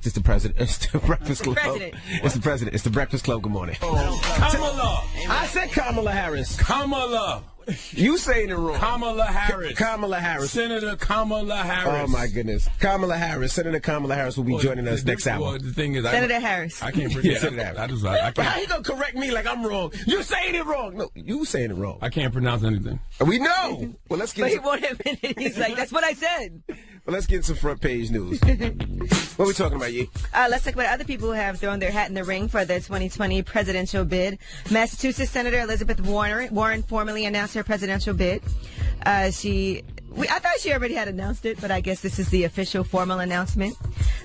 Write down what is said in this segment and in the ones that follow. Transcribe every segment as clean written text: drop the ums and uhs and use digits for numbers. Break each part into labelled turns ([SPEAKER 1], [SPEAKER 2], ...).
[SPEAKER 1] fact, it's the president. It's the Breakfast Club.
[SPEAKER 2] president.
[SPEAKER 1] It's the president. It's the Breakfast Club. Good morning.
[SPEAKER 3] Kamala.
[SPEAKER 1] I said Kamala Harris.
[SPEAKER 3] Kamala.
[SPEAKER 1] You saying it wrong.
[SPEAKER 3] Kamala Harris.
[SPEAKER 1] Kamala Harris.
[SPEAKER 3] Senator Kamala Harris.
[SPEAKER 1] Oh, my goodness. Kamala Harris. Senator Kamala Harris will be joining us next hour.
[SPEAKER 3] Well, the thing is,
[SPEAKER 2] Senator Harris.
[SPEAKER 3] I can't pronounce
[SPEAKER 1] Senator Harris.
[SPEAKER 3] I
[SPEAKER 1] But how
[SPEAKER 3] can't.
[SPEAKER 1] you going to correct me like I'm wrong? You saying it wrong. No, you saying it wrong.
[SPEAKER 3] I can't pronounce anything.
[SPEAKER 1] We know. Well, let's
[SPEAKER 2] But
[SPEAKER 1] get
[SPEAKER 2] he won't admit it. He's like, that's what I said.
[SPEAKER 1] let's get some front page news. What are we talking about, Yee?
[SPEAKER 2] Let's talk about other people who have thrown their hat in the ring for the 2020 presidential bid. Massachusetts Senator Elizabeth Warren formally announced her presidential bid. I thought she already had announced it, but I guess this is the official formal announcement.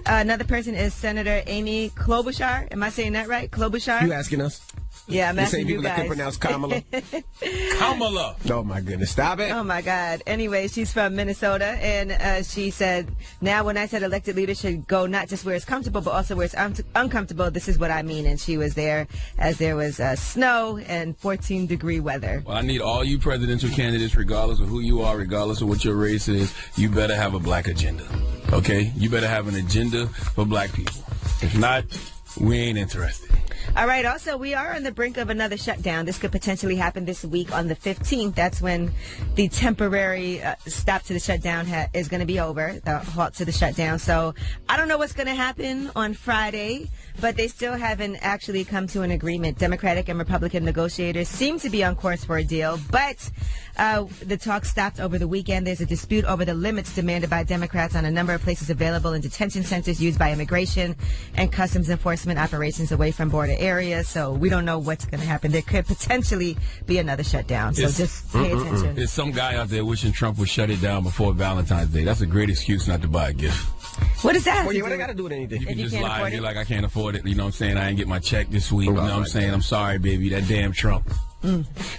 [SPEAKER 2] Another person is Senator Amy Klobuchar. Am I saying that right? Klobuchar?
[SPEAKER 1] You asking us?
[SPEAKER 2] Yeah, I'm
[SPEAKER 1] The same
[SPEAKER 2] asking you
[SPEAKER 1] people that can
[SPEAKER 2] guys.
[SPEAKER 1] pronounce Kamala.
[SPEAKER 3] Kamala.
[SPEAKER 1] Oh, my goodness. Stop it.
[SPEAKER 2] Oh, my God. Anyway, she's from Minnesota, and she said, now when I said elected leaders should go not just where it's comfortable, but also where it's uncomfortable, this is what I mean. And she was there as there was snow and 14-degree weather.
[SPEAKER 3] Well, I need all you presidential candidates, regardless of who you are, regardless of what your race is, you better have a black agenda. Okay? You better have an agenda for black people. If not, we ain't interested.
[SPEAKER 2] All right. Also, we are on the brink of another shutdown. This could potentially happen this week on the 15th. That's when the temporary stop to the shutdown is going to be over, the halt to the shutdown. So I don't know what's going to happen on Friday, but they still haven't actually come to an agreement. Democratic and Republican negotiators seem to be on course for a deal, but the talks stopped over the weekend. There's a dispute over the limits demanded by Democrats on a number of places available in detention centers used by immigration and customs enforcement operations away from border areas. So we don't know what's going to happen. There could potentially be another shutdown. So just pay attention.
[SPEAKER 3] There's some guy out there wishing Trump would shut it down before Valentine's Day. That's a great excuse not to buy a gift.
[SPEAKER 2] What is that?
[SPEAKER 1] Well, yeah, what I got to do with anything?
[SPEAKER 3] You can
[SPEAKER 2] you
[SPEAKER 3] just
[SPEAKER 2] can't
[SPEAKER 3] lie
[SPEAKER 2] afford
[SPEAKER 3] and be
[SPEAKER 2] it?
[SPEAKER 3] like, I can't afford it. You know what I'm saying? I ain't get my check this week. You know what I'm saying? I'm sorry, baby. That damn Trump.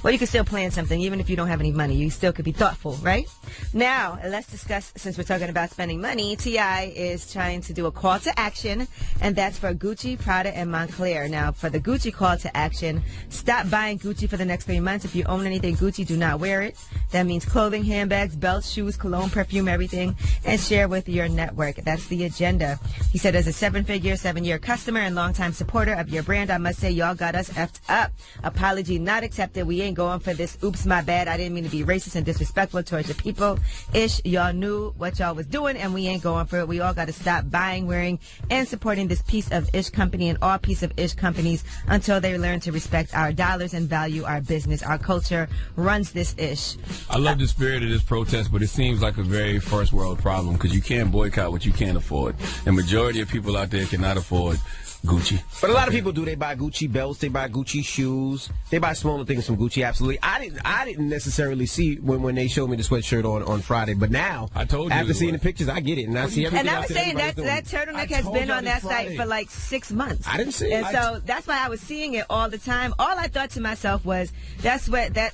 [SPEAKER 2] Well, you can still plan something, even if you don't have any money. You still could be thoughtful, right? Now, let's discuss, since we're talking about spending money, T.I. is trying to do a call to action, and that's for Gucci, Prada, and Moncler. Now, for the Gucci call to action, stop buying Gucci for the next 3 months. If you own anything Gucci, do not wear it. That means clothing, handbags, belts, shoes, cologne, perfume, everything, and share with your network. That's the agenda. He said, as a 7-year customer and longtime supporter of your brand, I must say y'all got us effed up. Apology not accepted. We ain't going for this. Oops, my bad. I didn't mean to be racist and disrespectful towards the people. Ish, y'all knew what y'all was doing, and we ain't going for it. We all got to stop buying, wearing, and supporting this piece of Ish company and all piece of Ish companies until they learn to respect our dollars and value our business. Our culture runs this Ish.
[SPEAKER 3] I love the spirit of this protest, but it seems like a very first world problem because you can't boycott what you can't afford. The majority of people out there cannot afford Gucci.
[SPEAKER 1] But a lot of people do. They buy Gucci belts. They buy Gucci shoes. They buy smaller things from Gucci. Absolutely. I didn't necessarily see when they showed me the sweatshirt on Friday. But now,
[SPEAKER 3] I told you
[SPEAKER 1] after seeing
[SPEAKER 3] was.
[SPEAKER 1] the pictures, I get it. And I see everything.
[SPEAKER 2] And I
[SPEAKER 1] out
[SPEAKER 2] was
[SPEAKER 1] there
[SPEAKER 2] saying that
[SPEAKER 1] everybody's doing.
[SPEAKER 2] turtleneck
[SPEAKER 3] I
[SPEAKER 2] has
[SPEAKER 3] told
[SPEAKER 2] been
[SPEAKER 3] y'all
[SPEAKER 2] on that
[SPEAKER 3] this
[SPEAKER 2] site
[SPEAKER 3] Friday.
[SPEAKER 2] for like 6 months.
[SPEAKER 1] I didn't see it.
[SPEAKER 2] And so that's why I was seeing it all the time. All I thought to myself was, that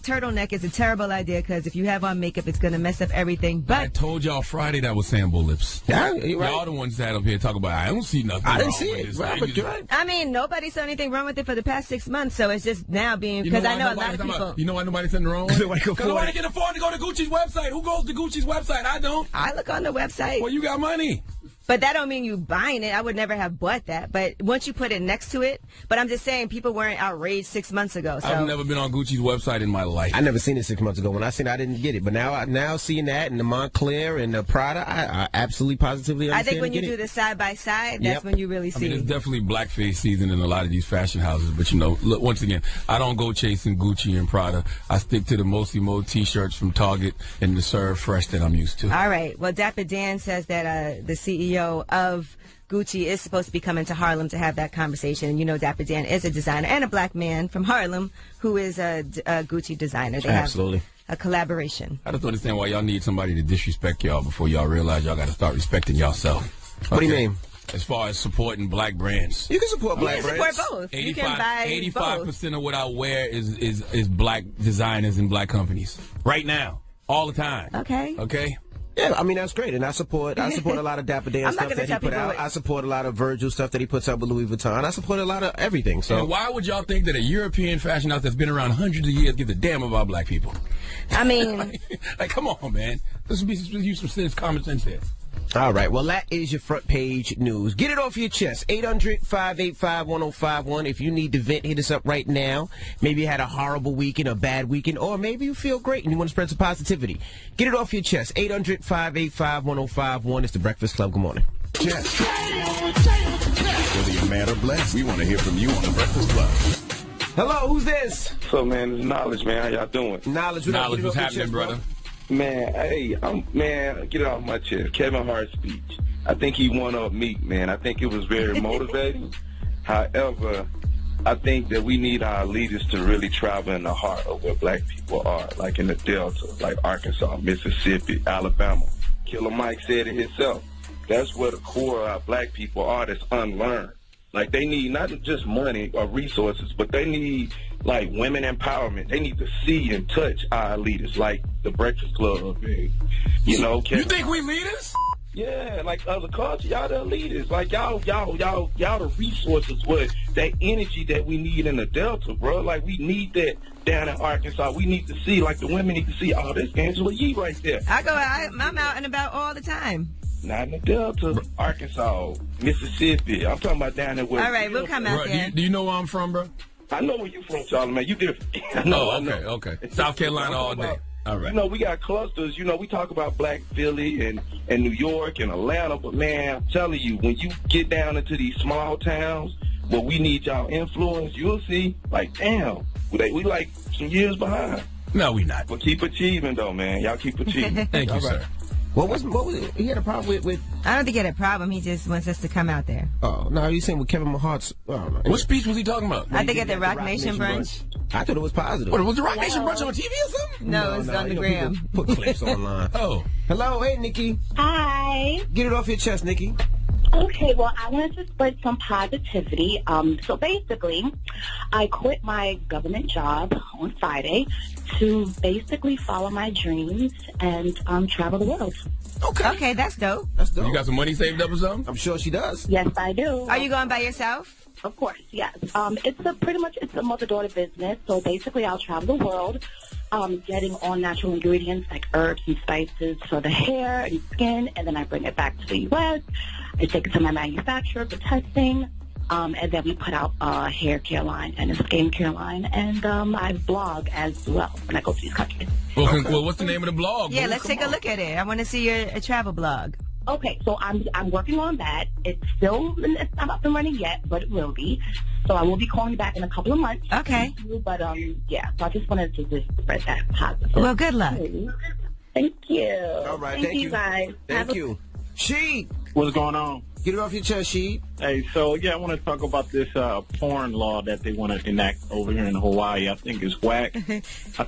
[SPEAKER 2] turtleneck is a terrible idea because if you have on makeup, it's going to mess up everything.
[SPEAKER 3] I
[SPEAKER 2] But
[SPEAKER 3] told y'all Friday that was Sambo lips.
[SPEAKER 1] Yeah, you're right.
[SPEAKER 3] Y'all the ones that up here talk about, I don't see nothing
[SPEAKER 1] I didn't
[SPEAKER 3] wrong
[SPEAKER 1] see
[SPEAKER 3] with
[SPEAKER 1] it.
[SPEAKER 3] this.
[SPEAKER 1] Right,
[SPEAKER 3] They
[SPEAKER 1] but
[SPEAKER 3] just-
[SPEAKER 1] you're right.
[SPEAKER 2] I mean, nobody saw anything wrong with it for the past 6 months. So it's just now being, because I know a lot of people.
[SPEAKER 3] You know why nobody's sitting wrong?
[SPEAKER 1] Nobody can afford
[SPEAKER 3] nobody
[SPEAKER 1] it.
[SPEAKER 3] can afford to go to Gucci's website. Who goes to Gucci's website? I don't.
[SPEAKER 2] I look on the website.
[SPEAKER 3] Well, you got money.
[SPEAKER 2] But that don't mean you buying it. I would never have bought that. But once you put it next to it, but I'm just saying people weren't outraged 6 months ago. So
[SPEAKER 3] I've never been on Gucci's website in my life.
[SPEAKER 1] I never seen it 6 months ago. When I seen it, I didn't get it. But now seeing that and the Moncler and the Prada, I absolutely positively
[SPEAKER 2] I
[SPEAKER 1] understand
[SPEAKER 2] think when
[SPEAKER 1] and
[SPEAKER 2] you
[SPEAKER 1] get
[SPEAKER 2] do
[SPEAKER 1] it.
[SPEAKER 2] the side by side, that's
[SPEAKER 1] Yep.
[SPEAKER 2] when you really
[SPEAKER 3] I
[SPEAKER 2] see.
[SPEAKER 3] mean, it's definitely blackface season in a lot of these fashion houses. But, you know, look, once again, I don't go chasing Gucci and Prada. I stick to the Mostly Mo T-shirts from Target and the Serve Fresh that I'm used to.
[SPEAKER 2] All right. Well, Dapper Dan says that the CEO of Gucci is supposed to be coming to Harlem to have that conversation. And you know Dapper Dan is a designer and a black man from Harlem who is a Gucci designer. They
[SPEAKER 1] Absolutely.
[SPEAKER 2] have a collaboration.
[SPEAKER 3] I just don't understand why y'all need somebody to disrespect y'all before y'all realize y'all got to start respecting yourself.
[SPEAKER 1] What do you mean?
[SPEAKER 3] As far as supporting black brands.
[SPEAKER 1] You can support
[SPEAKER 2] You
[SPEAKER 1] black
[SPEAKER 2] can
[SPEAKER 1] brands.
[SPEAKER 2] support both. You can buy
[SPEAKER 3] 85% of what I wear is black designers and black companies. Right now. All the time.
[SPEAKER 2] Okay.
[SPEAKER 3] Okay?
[SPEAKER 1] Yeah, I mean that's great, and I support a lot of Dapper Dan
[SPEAKER 2] I'm not
[SPEAKER 1] stuff
[SPEAKER 2] gonna
[SPEAKER 1] that he
[SPEAKER 2] tell
[SPEAKER 1] put
[SPEAKER 2] people
[SPEAKER 1] out.
[SPEAKER 2] what-
[SPEAKER 1] I support a lot of Virgil stuff that he puts out with Louis Vuitton. I support a lot of everything. So
[SPEAKER 3] And why would y'all think that a European fashion house that's been around hundreds of years gives a damn about black people?
[SPEAKER 2] I mean,
[SPEAKER 3] Like, come on, man. Let's use some serious common sense here.
[SPEAKER 1] All right. Well, that is your front page news. Get it off your chest. 800-585-1051. If you need to vent, hit us up right now. Maybe you had a horrible weekend, a bad weekend, or maybe you feel great and you want to spread some positivity. Get it off your chest. 800-585-1051. It's The Breakfast Club. Good morning.
[SPEAKER 4] Chest. Whether you're mad or blessed, we want to hear from you on The Breakfast Club.
[SPEAKER 1] Hello, who's this?
[SPEAKER 5] So, man, it's Knowledge, man. How y'all doing?
[SPEAKER 1] Knowledge,
[SPEAKER 3] what's happening, brother?
[SPEAKER 5] Man, hey, get it off my chest. Kevin Hart's speech. I think he one-up Meek, man. I think it was very motivating. However, I think that we need our leaders to really travel in the heart of where black people are, like in the Delta, like Arkansas, Mississippi, Alabama. Killer Mike said it himself. That's where the core of our black people are that's unlearned. Like, they need not just money or resources, but they need, like, women empowerment. They need to see and touch our leaders, like the Breakfast Club. And, Kevin.
[SPEAKER 3] You think we leaders?
[SPEAKER 5] Yeah, like other culture, y'all the leaders. Like, y'all the resources, what that energy that we need in the Delta, bro. Like, we need that down in Arkansas. We need to see, like, the women need to see, oh, there's Angela Yee right there.
[SPEAKER 2] I'm out and about all the time.
[SPEAKER 5] Not in the Delta, Arkansas, Mississippi. I'm talking about down there where...
[SPEAKER 2] All right, we'll come out there.
[SPEAKER 3] Do you know where I'm from, bro?
[SPEAKER 5] I know where you from, Charlie, man. You different.
[SPEAKER 3] Okay. South Carolina all day. All right.
[SPEAKER 5] We got clusters. We talk about Black Philly and New York and Atlanta, but, man, I'm telling you, when you get down into these small towns where we need y'all influence, you'll see, like, damn, we like some years behind.
[SPEAKER 3] No, we not.
[SPEAKER 5] But keep achieving, though, man. Y'all keep achieving.
[SPEAKER 3] Thank you, sir.
[SPEAKER 1] What was it? He had a problem with...
[SPEAKER 2] I don't think he had a problem. He just wants us to come out there.
[SPEAKER 1] Oh, no, you're saying with Kevin Mahart's... Oh, no.
[SPEAKER 3] What speech was he talking about?
[SPEAKER 2] I think at the Rock Nation brunch.
[SPEAKER 1] I thought it was positive.
[SPEAKER 3] What, was the Rock Nation brunch on TV or something?
[SPEAKER 2] No, it's on the gram.
[SPEAKER 1] Put clips online.
[SPEAKER 3] Oh.
[SPEAKER 1] Hello, hey, Nikki.
[SPEAKER 6] Hi.
[SPEAKER 1] Get it off your chest, Nikki.
[SPEAKER 6] Okay, well, I wanted to spread some positivity. So basically, I quit my government job on Friday to basically follow my dreams and travel the world.
[SPEAKER 2] Okay, that's dope.
[SPEAKER 3] You got some money saved up or something?
[SPEAKER 1] I'm sure she does.
[SPEAKER 6] Yes, I do.
[SPEAKER 2] Are you going by yourself?
[SPEAKER 6] Of course, yes. It's a mother-daughter business. So basically, I'll travel the world, getting all natural ingredients like herbs and spices for the hair and skin, and then I bring it back to the U.S. I take it to my manufacturer for testing, and then we put out a hair care line and a skin care line, and I blog as well when I go to these countries.
[SPEAKER 3] Well, what's the name of the blog?
[SPEAKER 2] Yeah, let's take a look at it. I want to see your travel blog.
[SPEAKER 6] Okay, so I'm working on that. It's not up and running yet, but it will be. So I will be calling you back in a couple of months.
[SPEAKER 2] Okay.
[SPEAKER 6] But yeah, so I just wanted to just spread that positive.
[SPEAKER 2] Well, good luck.
[SPEAKER 6] Thank you.
[SPEAKER 1] All right,
[SPEAKER 6] thank you guys.
[SPEAKER 1] Thank you. She.
[SPEAKER 7] What's going on?
[SPEAKER 1] Get it off your chest, She.
[SPEAKER 7] Hey, so, I want to talk about this porn law that they want to enact over here in Hawaii. I think it's whack.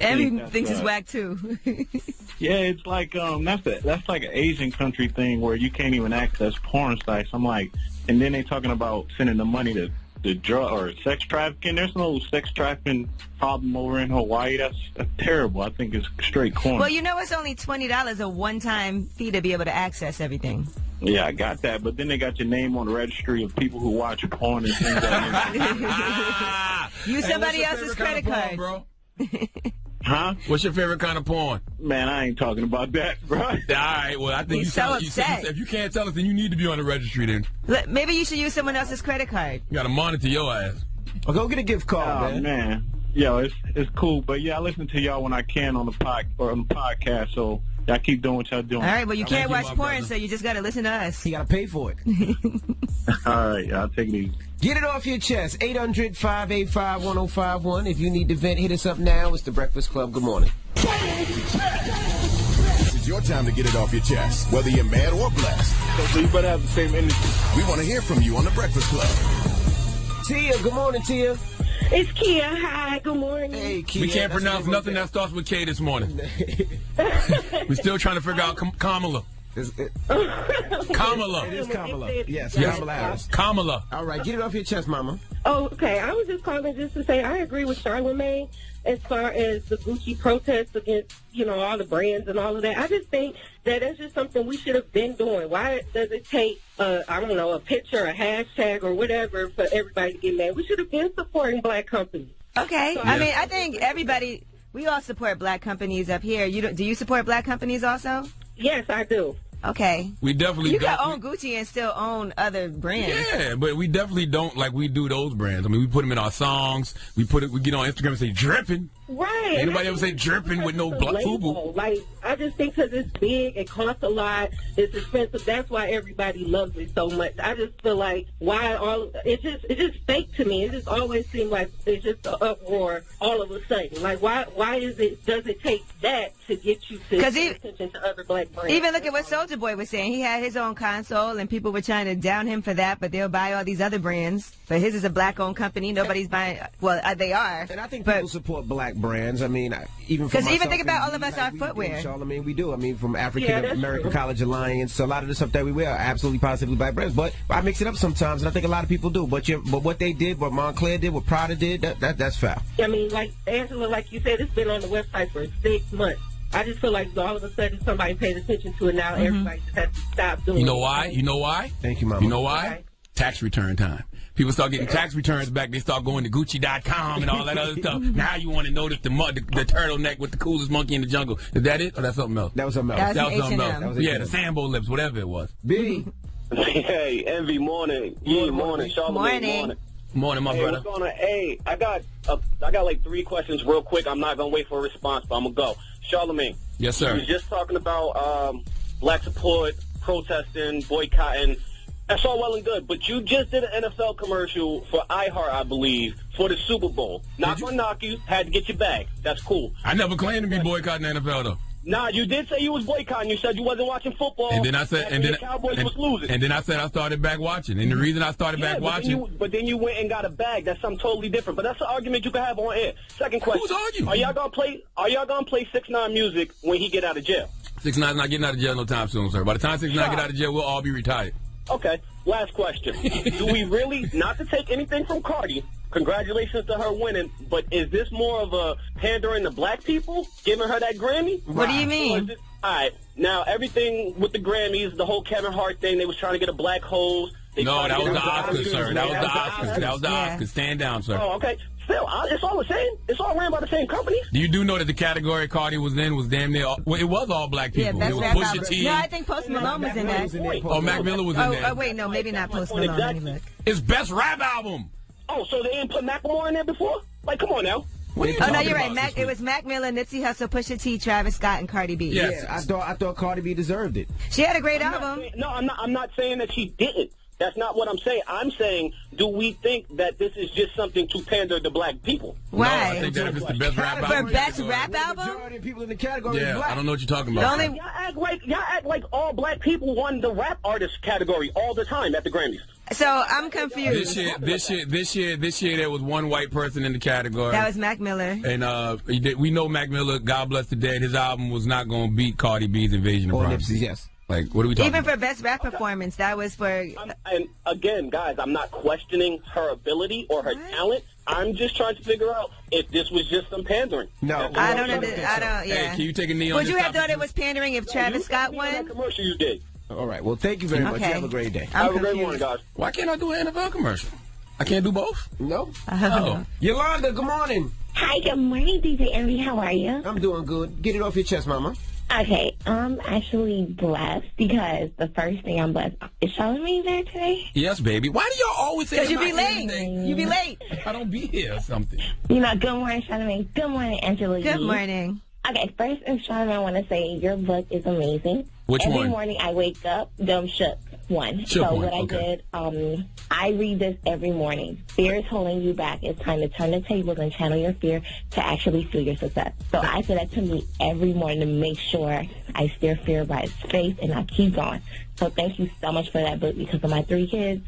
[SPEAKER 2] Everyone thinks it's whack, too.
[SPEAKER 7] Yeah, it's like, that's like an Asian country thing where you can't even access porn sites. I'm like, and then they talking about sending the money to the drug or sex trafficking. There's no sex trafficking problem over in Hawaii. That's terrible. I think it's straight corny.
[SPEAKER 2] Well, it's only $20 a one-time fee to be able to access everything.
[SPEAKER 7] Yeah, I got that, but then they got your name on the registry of people who watch porn and things like that.
[SPEAKER 2] Use somebody else's credit card,
[SPEAKER 3] bro.
[SPEAKER 7] Huh?
[SPEAKER 3] What's your favorite kind of porn?
[SPEAKER 7] Man, I ain't talking about that, bro.
[SPEAKER 3] All right, well, I think
[SPEAKER 2] He's so upset.
[SPEAKER 3] If you can't tell us, then you need to be on the registry then.
[SPEAKER 2] Maybe you should use someone else's credit card.
[SPEAKER 3] You got to monitor your ass.
[SPEAKER 1] Well, go get a gift card,
[SPEAKER 7] man. Yo, it's cool, but yeah, I listen to y'all when I can on the podcast, so y'all keep doing what y'all doing.
[SPEAKER 2] All right, well, you can't watch porn, so you just got to listen to us.
[SPEAKER 1] You got to pay for it.
[SPEAKER 7] All right, I'll take it easy.
[SPEAKER 1] Get it off your chest. 800-585-1051. If you need to vent, hit us up now. It's The Breakfast Club. Good morning.
[SPEAKER 4] This is your time to get it off your chest, whether you're mad or blessed.
[SPEAKER 7] So you better have the same energy.
[SPEAKER 4] We want to hear from you on The Breakfast Club.
[SPEAKER 1] Tia, good morning, Tia.
[SPEAKER 8] It's Kia. Hi, good morning.
[SPEAKER 1] Hey, Kia.
[SPEAKER 3] We can't pronounce nothing that starts with K this morning. We're still trying to figure out Kamala. Kamala.
[SPEAKER 1] It is Kamala. Yes,
[SPEAKER 3] Yes.
[SPEAKER 1] Kamala Harris.
[SPEAKER 3] Kamala.
[SPEAKER 1] All right, get it off your chest, Mama.
[SPEAKER 8] Oh, okay. I was just calling just to say I agree with Charlamagne as far as the Gucci protests against, all the brands and all of that. I just think that that's just something we should have been doing. Why does it take, a picture, a hashtag, or whatever for everybody to get mad? We should have been supporting black companies.
[SPEAKER 2] Okay. I think we all support black companies up here. Do you support black companies also?
[SPEAKER 8] Yes, I do.
[SPEAKER 2] Okay.
[SPEAKER 3] We definitely
[SPEAKER 2] You
[SPEAKER 3] don't.
[SPEAKER 2] can own Gucci and still own other brands.
[SPEAKER 3] Yeah, but we definitely don't like we do those brands. I mean, we put them in our songs. We get on Instagram and say dripping.
[SPEAKER 8] Right.
[SPEAKER 3] Ain't nobody ever say dripping with no FUBU.
[SPEAKER 8] Like, I just think because it's big, it costs a lot, it's expensive. That's why everybody loves it so much. I just feel like it's just fake to me. It just always seems like it's just an uproar all of a sudden. Like, why does it take that to get you to pay attention to other black brands?
[SPEAKER 2] Even look at what Soulja Boy was saying. He had his own console, and people were trying to down him for that, but they'll buy all these other brands. But his is a black-owned company. Nobody's buying. Well, they are.
[SPEAKER 1] And I think people support black brands. I mean, even
[SPEAKER 2] because even think about all of us, our footwear.
[SPEAKER 1] Charlamagne, we do. I mean, from African American College Alliance, a lot of the stuff that we wear are absolutely positively black brands. But I mix it up sometimes, and I think a lot of people do. But what they did, what Montclair did, what Prada did, that's foul.
[SPEAKER 8] I mean, like Angela, like you said, it's been on the website for 6 months. I just feel like all of a sudden somebody pays attention to it now. Everybody just has to stop doing it.
[SPEAKER 3] You know why? You know why?
[SPEAKER 1] Thank you, Mama.
[SPEAKER 3] You know why?
[SPEAKER 8] Okay.
[SPEAKER 3] Tax return time. People start getting tax returns back. They start going to Gucci.com and all that other stuff. Now you want to notice the turtleneck with the coolest monkey in the jungle. Is that it? Or that's something else?
[SPEAKER 1] That was something else.
[SPEAKER 2] That was
[SPEAKER 3] something
[SPEAKER 2] H&M.
[SPEAKER 3] else. Yeah, the Sambo lips, whatever it was.
[SPEAKER 1] B.
[SPEAKER 9] Hey, Envy, morning. Morning. Charlamagne, morning.
[SPEAKER 3] Morning, my brother.
[SPEAKER 9] What's going on? Hey, I got like 3 questions real quick. I'm not going to wait for a response, but I'm going to go. Charlamagne.
[SPEAKER 3] Yes, sir.
[SPEAKER 9] You were just talking about black support, protesting, boycotting. That's all well and good, but you just did an NFL commercial for iHeart, I believe, for the Super Bowl. Not going to knock you. Had to get your bag. That's cool.
[SPEAKER 3] I never claimed to be boycotting the NFL, though.
[SPEAKER 9] Nah, you did say you was boycotting. You said you wasn't watching football.
[SPEAKER 3] And then I said,
[SPEAKER 9] the Cowboys was losing.
[SPEAKER 3] And then I said I started back watching. And the reason I started back watching.
[SPEAKER 9] But then you went and got a bag. That's something totally different. But that's an argument you can have on air. Second question.
[SPEAKER 3] Who's arguing?
[SPEAKER 9] Are y'all gonna play 6ix9ine music when he get out of jail?
[SPEAKER 3] 6ix9ine's not getting out of jail no time soon, sir. By the time 6ix9ine get out of jail, we'll all be retired.
[SPEAKER 9] Okay. Last question. Do we really, not to take anything from Cardi, congratulations to her winning, but is this more of a pandering to black people, giving her that Grammy?
[SPEAKER 2] What do you mean?
[SPEAKER 9] All right. Now, everything with the Grammys, the whole Kevin Hart thing, they was trying to get a black hose.
[SPEAKER 3] No, that was the Oscars, sir. That was the Oscars. That was the
[SPEAKER 2] Yeah.
[SPEAKER 3] Oscars. Stand down, sir.
[SPEAKER 9] Oh, okay. Still, it's all the same. It's all ran by the same companies.
[SPEAKER 3] You do know that the category Cardi was in was damn near. Well, it was all black
[SPEAKER 2] Yeah,
[SPEAKER 3] people.
[SPEAKER 2] best
[SPEAKER 3] it was
[SPEAKER 2] rap
[SPEAKER 3] Pusha
[SPEAKER 2] album.
[SPEAKER 3] T.
[SPEAKER 2] No, I think Post Malone was in that.
[SPEAKER 3] Oh, Mac Miller was in there.
[SPEAKER 2] Oh, wait, no, maybe not Post Malone. Let me look.
[SPEAKER 3] It's best rap album.
[SPEAKER 9] Oh, so they didn't put Macklemore in there before? Like, come on now.
[SPEAKER 3] What are you
[SPEAKER 2] Oh, no,
[SPEAKER 3] talking
[SPEAKER 2] you're right.
[SPEAKER 3] about,
[SPEAKER 2] It was Mac Miller, Nipsey Hussle, Pusha T, Travis Scott, and Cardi B.
[SPEAKER 3] Yes.
[SPEAKER 1] Yeah, I thought Cardi B deserved it.
[SPEAKER 2] She had a great album.
[SPEAKER 9] I'm not saying that she didn't. That's not what I'm saying. I'm saying, do we think that this is just something to pander to black people?
[SPEAKER 2] Why?
[SPEAKER 3] No, I think that if it's the best rap album.
[SPEAKER 2] For best rap album?
[SPEAKER 1] Majority of people in the category is
[SPEAKER 3] Yeah,
[SPEAKER 1] black.
[SPEAKER 3] I don't know what you're talking
[SPEAKER 2] The
[SPEAKER 3] about.
[SPEAKER 2] only-
[SPEAKER 9] Y'all act like all black people won the rap artist category all the time at the Grammys.
[SPEAKER 2] So I'm confused.
[SPEAKER 3] This year, there was one white person in the category.
[SPEAKER 2] That was Mac Miller.
[SPEAKER 3] And we know Mac Miller, God bless the dead, his album was not going to beat Cardi B's Invasion of
[SPEAKER 1] Or
[SPEAKER 3] Privacy.
[SPEAKER 1] Nipsey, yes.
[SPEAKER 3] Like, what are we talking
[SPEAKER 2] Even
[SPEAKER 3] about?
[SPEAKER 2] for best rap performance, that was for.
[SPEAKER 9] And again, guys, I'm not questioning her ability or her talent. I'm just trying to figure out if this was just some pandering.
[SPEAKER 1] No.
[SPEAKER 2] I don't.
[SPEAKER 3] Hey,
[SPEAKER 2] Yeah.
[SPEAKER 3] can you take a knee on
[SPEAKER 2] Would
[SPEAKER 3] this
[SPEAKER 2] you have
[SPEAKER 3] topic?
[SPEAKER 2] thought it was pandering if Travis Scott won?
[SPEAKER 9] That commercial you did.
[SPEAKER 1] All right. Well, thank you very much. You
[SPEAKER 2] Okay.
[SPEAKER 1] have a great day.
[SPEAKER 2] I'm
[SPEAKER 9] Have a great
[SPEAKER 2] confused.
[SPEAKER 9] morning, guys.
[SPEAKER 3] Why can't I do an NFL commercial? I can't do both?
[SPEAKER 1] No.
[SPEAKER 3] Oh.
[SPEAKER 1] Yolanda, good morning.
[SPEAKER 10] Hi, good morning, DJ Envy. How are you?
[SPEAKER 1] I'm doing good. Get it off your chest, Mama.
[SPEAKER 10] Okay, I'm actually blessed because the first thing I'm blessed is Charlamagne there today.
[SPEAKER 3] Yes, baby. Why do y'all always say
[SPEAKER 2] Because you
[SPEAKER 3] I'm
[SPEAKER 2] be
[SPEAKER 3] not here
[SPEAKER 2] late.
[SPEAKER 3] today?
[SPEAKER 2] You be late.
[SPEAKER 3] I don't be here or something.
[SPEAKER 10] You know, good morning, Charlamagne. Good morning, Angela.
[SPEAKER 2] Good
[SPEAKER 10] Yee.
[SPEAKER 2] morning.
[SPEAKER 10] Okay, first, Charlamagne, I want to say your book is amazing.
[SPEAKER 3] Which
[SPEAKER 10] Every
[SPEAKER 3] one?
[SPEAKER 10] morning I wake up, dumb shook one.
[SPEAKER 3] Shook
[SPEAKER 10] so
[SPEAKER 3] one,
[SPEAKER 10] what I
[SPEAKER 3] okay.
[SPEAKER 10] did, I read this every morning. Fear is holding you back. It's time to turn the tables and channel your fear to actually feel your success. So I say that to me every morning to make sure I steer fear by its face and I keep going. So thank you so much for that book because of my 3 kids.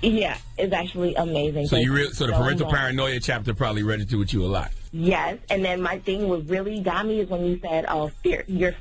[SPEAKER 10] Yeah, it's actually amazing.
[SPEAKER 3] So
[SPEAKER 10] Thank
[SPEAKER 3] so the
[SPEAKER 10] so
[SPEAKER 3] parental
[SPEAKER 10] much.
[SPEAKER 3] paranoia chapter probably registered with you a lot.
[SPEAKER 10] Yes, and then my thing what really got me is when you said, "Oh, fear, your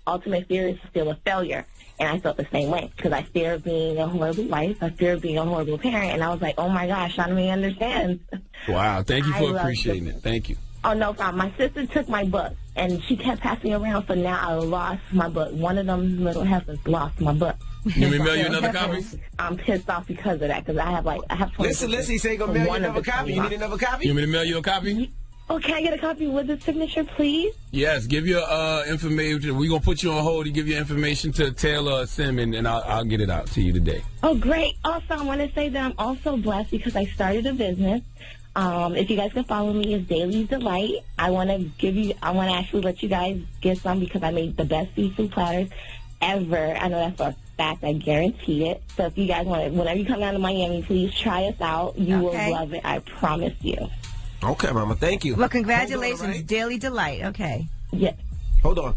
[SPEAKER 10] ultimate fear is still a failure," and I felt the same way because I fear being a horrible wife, I fear being a horrible parent, and I was like, "Oh my gosh, Charlamagne understands."
[SPEAKER 3] Wow, thank you
[SPEAKER 10] I
[SPEAKER 3] for
[SPEAKER 10] love
[SPEAKER 3] appreciating
[SPEAKER 10] this.
[SPEAKER 3] it. Thank you.
[SPEAKER 10] Oh no problem. My sister took my book and she kept passing it around, so now I lost my book. One of them little heifers lost my book.
[SPEAKER 3] You may mail you another copy?
[SPEAKER 10] I'm pissed off because of that because I have 20.
[SPEAKER 1] Listen, he say gonna mail you another copy. You need another copy?
[SPEAKER 3] You want me to mail you a copy?
[SPEAKER 10] Oh, can I get a copy with the signature, please?
[SPEAKER 3] Yes, give your information. We're going to put you on hold to give your information to Taylor or Sim, and I'll get it out to you today.
[SPEAKER 10] Oh, great. Also, I want to say that I'm also blessed because I started a business. If you guys can follow me, it's Daily Delight. I want to actually let you guys get some because I made the best seafood platters ever. I know that's for a fact. I guarantee it. So if you guys want to, whenever you come down to Miami, please try us out. You will love it. I promise you.
[SPEAKER 1] Okay, Mama. Thank you.
[SPEAKER 2] Well, congratulations.
[SPEAKER 1] Hold on, right?
[SPEAKER 2] Daily Delight. Okay.
[SPEAKER 10] Yeah.
[SPEAKER 1] Hold on.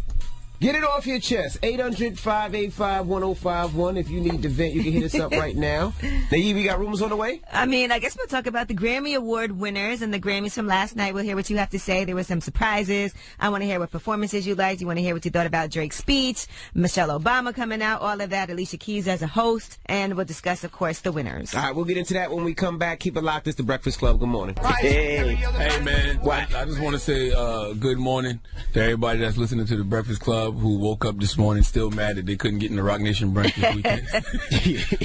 [SPEAKER 1] Get it off your chest. 800-585-1051. If you need to vent, you can hit us up right now. Naive, we got rumors on the way?
[SPEAKER 2] I mean, I guess we'll talk about the Grammy Award winners and the Grammys from last night. We'll hear what you have to say. There were some surprises. I want to hear what performances you liked. You want to hear what you thought about Drake's speech, Michelle Obama coming out, all of that, Alicia Keys as a host, and we'll discuss, of course, the winners.
[SPEAKER 1] All right, we'll get into that when we come back. Keep it locked. It's The Breakfast Club. Good morning.
[SPEAKER 3] Hey, man. What? I just want to say good morning to everybody that's listening to The Breakfast Club who woke up this morning still mad that they couldn't get in the Rock Nation brunch this weekend.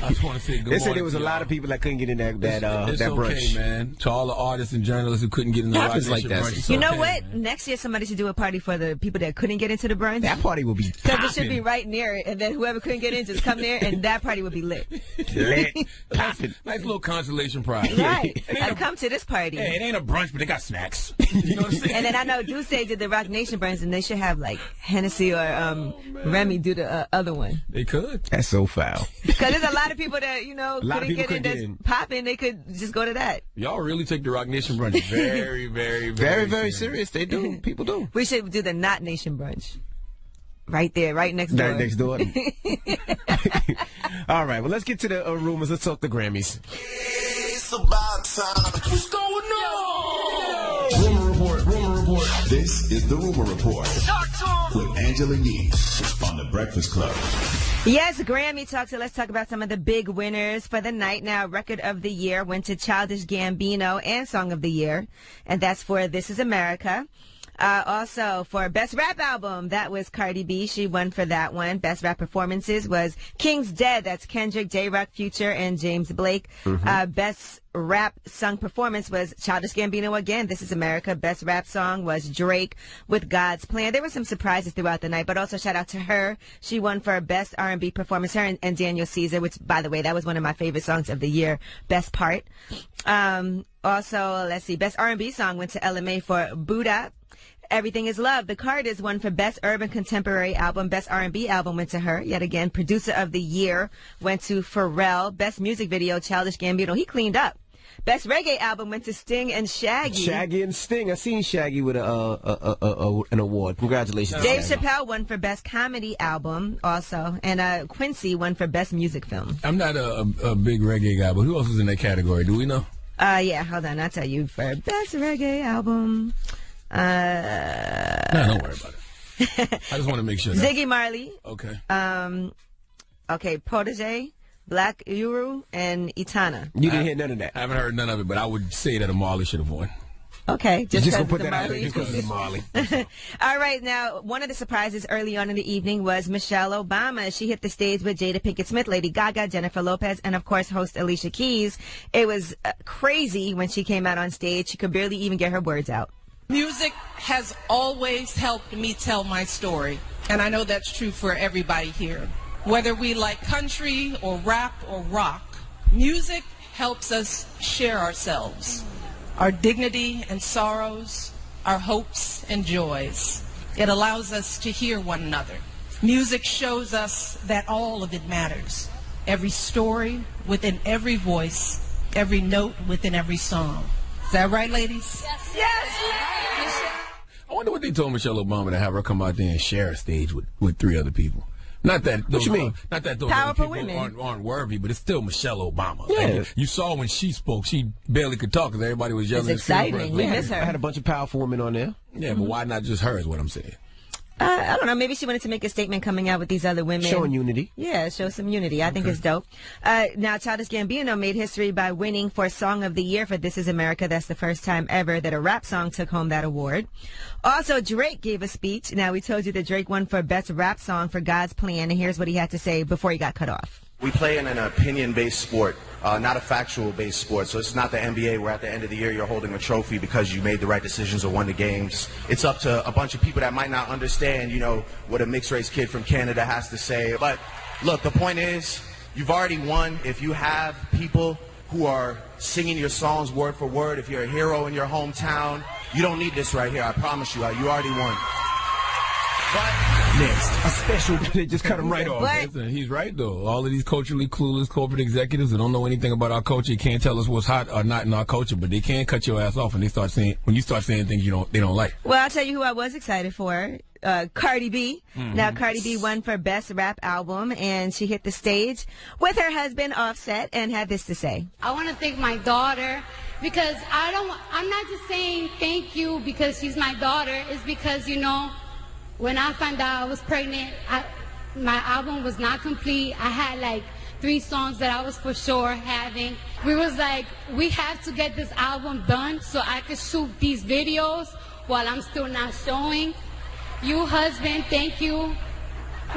[SPEAKER 3] I just want to say good morning.
[SPEAKER 1] They said there was a lot of people that couldn't get in that
[SPEAKER 3] it's
[SPEAKER 1] brunch.
[SPEAKER 3] Okay, man. To all the artists and journalists who couldn't get in the Rock Nation
[SPEAKER 1] like that.
[SPEAKER 3] brunch.
[SPEAKER 2] You know what? Man. Next year somebody should do a party for the people that couldn't get into the brunch.
[SPEAKER 1] That party will be
[SPEAKER 2] because it should be right near it, and then whoever couldn't get in just come there, and that party would be lit.
[SPEAKER 3] Nice little consolation prize.
[SPEAKER 2] Right. Come to this party.
[SPEAKER 3] Hey, it ain't a brunch, but they got snacks. You know what I'm saying?
[SPEAKER 2] And then I know Duce did the Rock Nation brunch, and they should have like Hennessy or Remy do the other one.
[SPEAKER 3] They could.
[SPEAKER 1] That's so foul.
[SPEAKER 2] Because there's a lot of people that, couldn't get in that's popping. They could just go to that.
[SPEAKER 3] Y'all really take the Rock Nation brunch very, very,
[SPEAKER 1] very serious. They do. People do.
[SPEAKER 2] We should do the Not Nation brunch. Right there, right next door.
[SPEAKER 1] Right next door. All right, well, let's get to the rumors. Let's talk the Grammys.
[SPEAKER 4] It's about time. What's going on? Rumor report. This is the Rumor Report with Angela Yee on The Breakfast Club.
[SPEAKER 2] Yes, Grammy talk. So let's talk about some of the big winners for the night. Now, Record of the Year went to Childish Gambino and Song of the Year, and that's for This Is America. Also, for Best Rap Album, that was Cardi B. She won for that one. Best Rap Performances was King's Dead. That's Kendrick, J-Rock, Future, and James Blake. Best Rap Song Performance was Childish Gambino again. This Is America. Best Rap Song was Drake with God's Plan. There were some surprises throughout the night, but also shout out to her. She won for Best R&B Performance. Her and Daniel Caesar, which, by the way, that was one of my favorite songs of the year. Best Part. Also, let's see. Best R&B Song went to LMA for Buddha. Everything Is Love. The Carters won for Best Urban Contemporary Album. Best R&B Album went to her. Yet again, Producer of the Year went to Pharrell. Best Music Video, Childish Gambino. He cleaned up. Best Reggae Album went to Sting and Shaggy.
[SPEAKER 1] Shaggy and Sting. I seen Shaggy with an award. Congratulations.
[SPEAKER 2] Dave Chappelle won for Best Comedy Album also. And Quincy won for Best Music Film.
[SPEAKER 3] I'm not a big reggae guy, but who else was in that category? Do we know?
[SPEAKER 2] Yeah, hold on. I'll tell you. For Best Reggae Album...
[SPEAKER 3] no, don't worry about it. I just want to make sure.
[SPEAKER 2] Ziggy Marley.
[SPEAKER 3] Okay.
[SPEAKER 2] Okay, Protege, Black Uru, and Itana.
[SPEAKER 1] You didn't hear none of that.
[SPEAKER 3] I haven't heard none of it, but I would say that a Marley should have won.
[SPEAKER 2] Okay, just
[SPEAKER 1] gonna put that out there just because of Marley.
[SPEAKER 2] All right, now, one of the surprises early on in the evening was Michelle Obama. She hit the stage with Jada Pinkett Smith, Lady Gaga, Jennifer Lopez, and of course, host Alicia Keys. It was crazy when she came out on stage. She could barely even get her words out.
[SPEAKER 11] Music has always helped me tell my story, and I know that's true for everybody here. Whether we like country or rap or rock, music helps us share ourselves, our dignity and sorrows, our hopes and joys. It allows us to hear one another. Music shows us that all of it matters. Every story within every voice, every note within every song. Is that right, ladies?
[SPEAKER 2] Yes. Yes.
[SPEAKER 3] I wonder what they told Michelle Obama to have her come out there and share a stage with three other people. Not that those,
[SPEAKER 1] what you mean?
[SPEAKER 3] Not that those
[SPEAKER 2] Powerful
[SPEAKER 3] other people
[SPEAKER 2] women
[SPEAKER 3] aren't worthy, but it's still Michelle Obama.
[SPEAKER 1] Yeah.
[SPEAKER 3] Like, you saw when she spoke, she barely could talk because everybody was yelling.
[SPEAKER 2] It's exciting. We miss her.
[SPEAKER 1] I had a bunch of powerful women on there.
[SPEAKER 3] Yeah, but why not just her is what I'm saying.
[SPEAKER 2] I don't know. Maybe she wanted to make a statement coming out with these other women.
[SPEAKER 1] Showing unity.
[SPEAKER 2] Yeah, show some unity. I think it's dope. Now, Childish Gambino made history by winning for Song of the Year for This Is America. That's the first time ever that a rap song took home that award. Also, Drake gave a speech. Now, we told you that Drake won for Best Rap Song for God's Plan, and here's what he had to say before he got cut off.
[SPEAKER 12] We play in an opinion-based sport. not a factual-based sport. So it's not the NBA where at the end of the year you're holding a trophy because you made the right decisions or won the games. It's up to a bunch of people that might not understand, you know, what a mixed-race kid from Canada has to say. But look, the point is, you've already won. If you have people who are singing your songs word for word, if you're a hero in your hometown, you don't need this right here. I promise you, you already won. But
[SPEAKER 1] next, a special. They just cut him right off.
[SPEAKER 3] Listen, he's right, though. All of these culturally clueless corporate executives that don't know anything about our culture can't tell us what's hot or not in our culture, but they can cut your ass off when you start saying things they don't like.
[SPEAKER 2] Well, I'll tell you who I was excited for. Cardi B. Mm-hmm. Now, Cardi B won for Best Rap Album, and she hit the stage with her husband, Offset, and had this to say.
[SPEAKER 13] I want to thank my daughter because I'm not just saying thank you because she's my daughter. It's because, you know, when I found out I was pregnant, my album was not complete. I had like 3 songs that I was for sure having. We was like, we have to get this album done so I could shoot these videos while I'm still not showing. You, husband, thank you.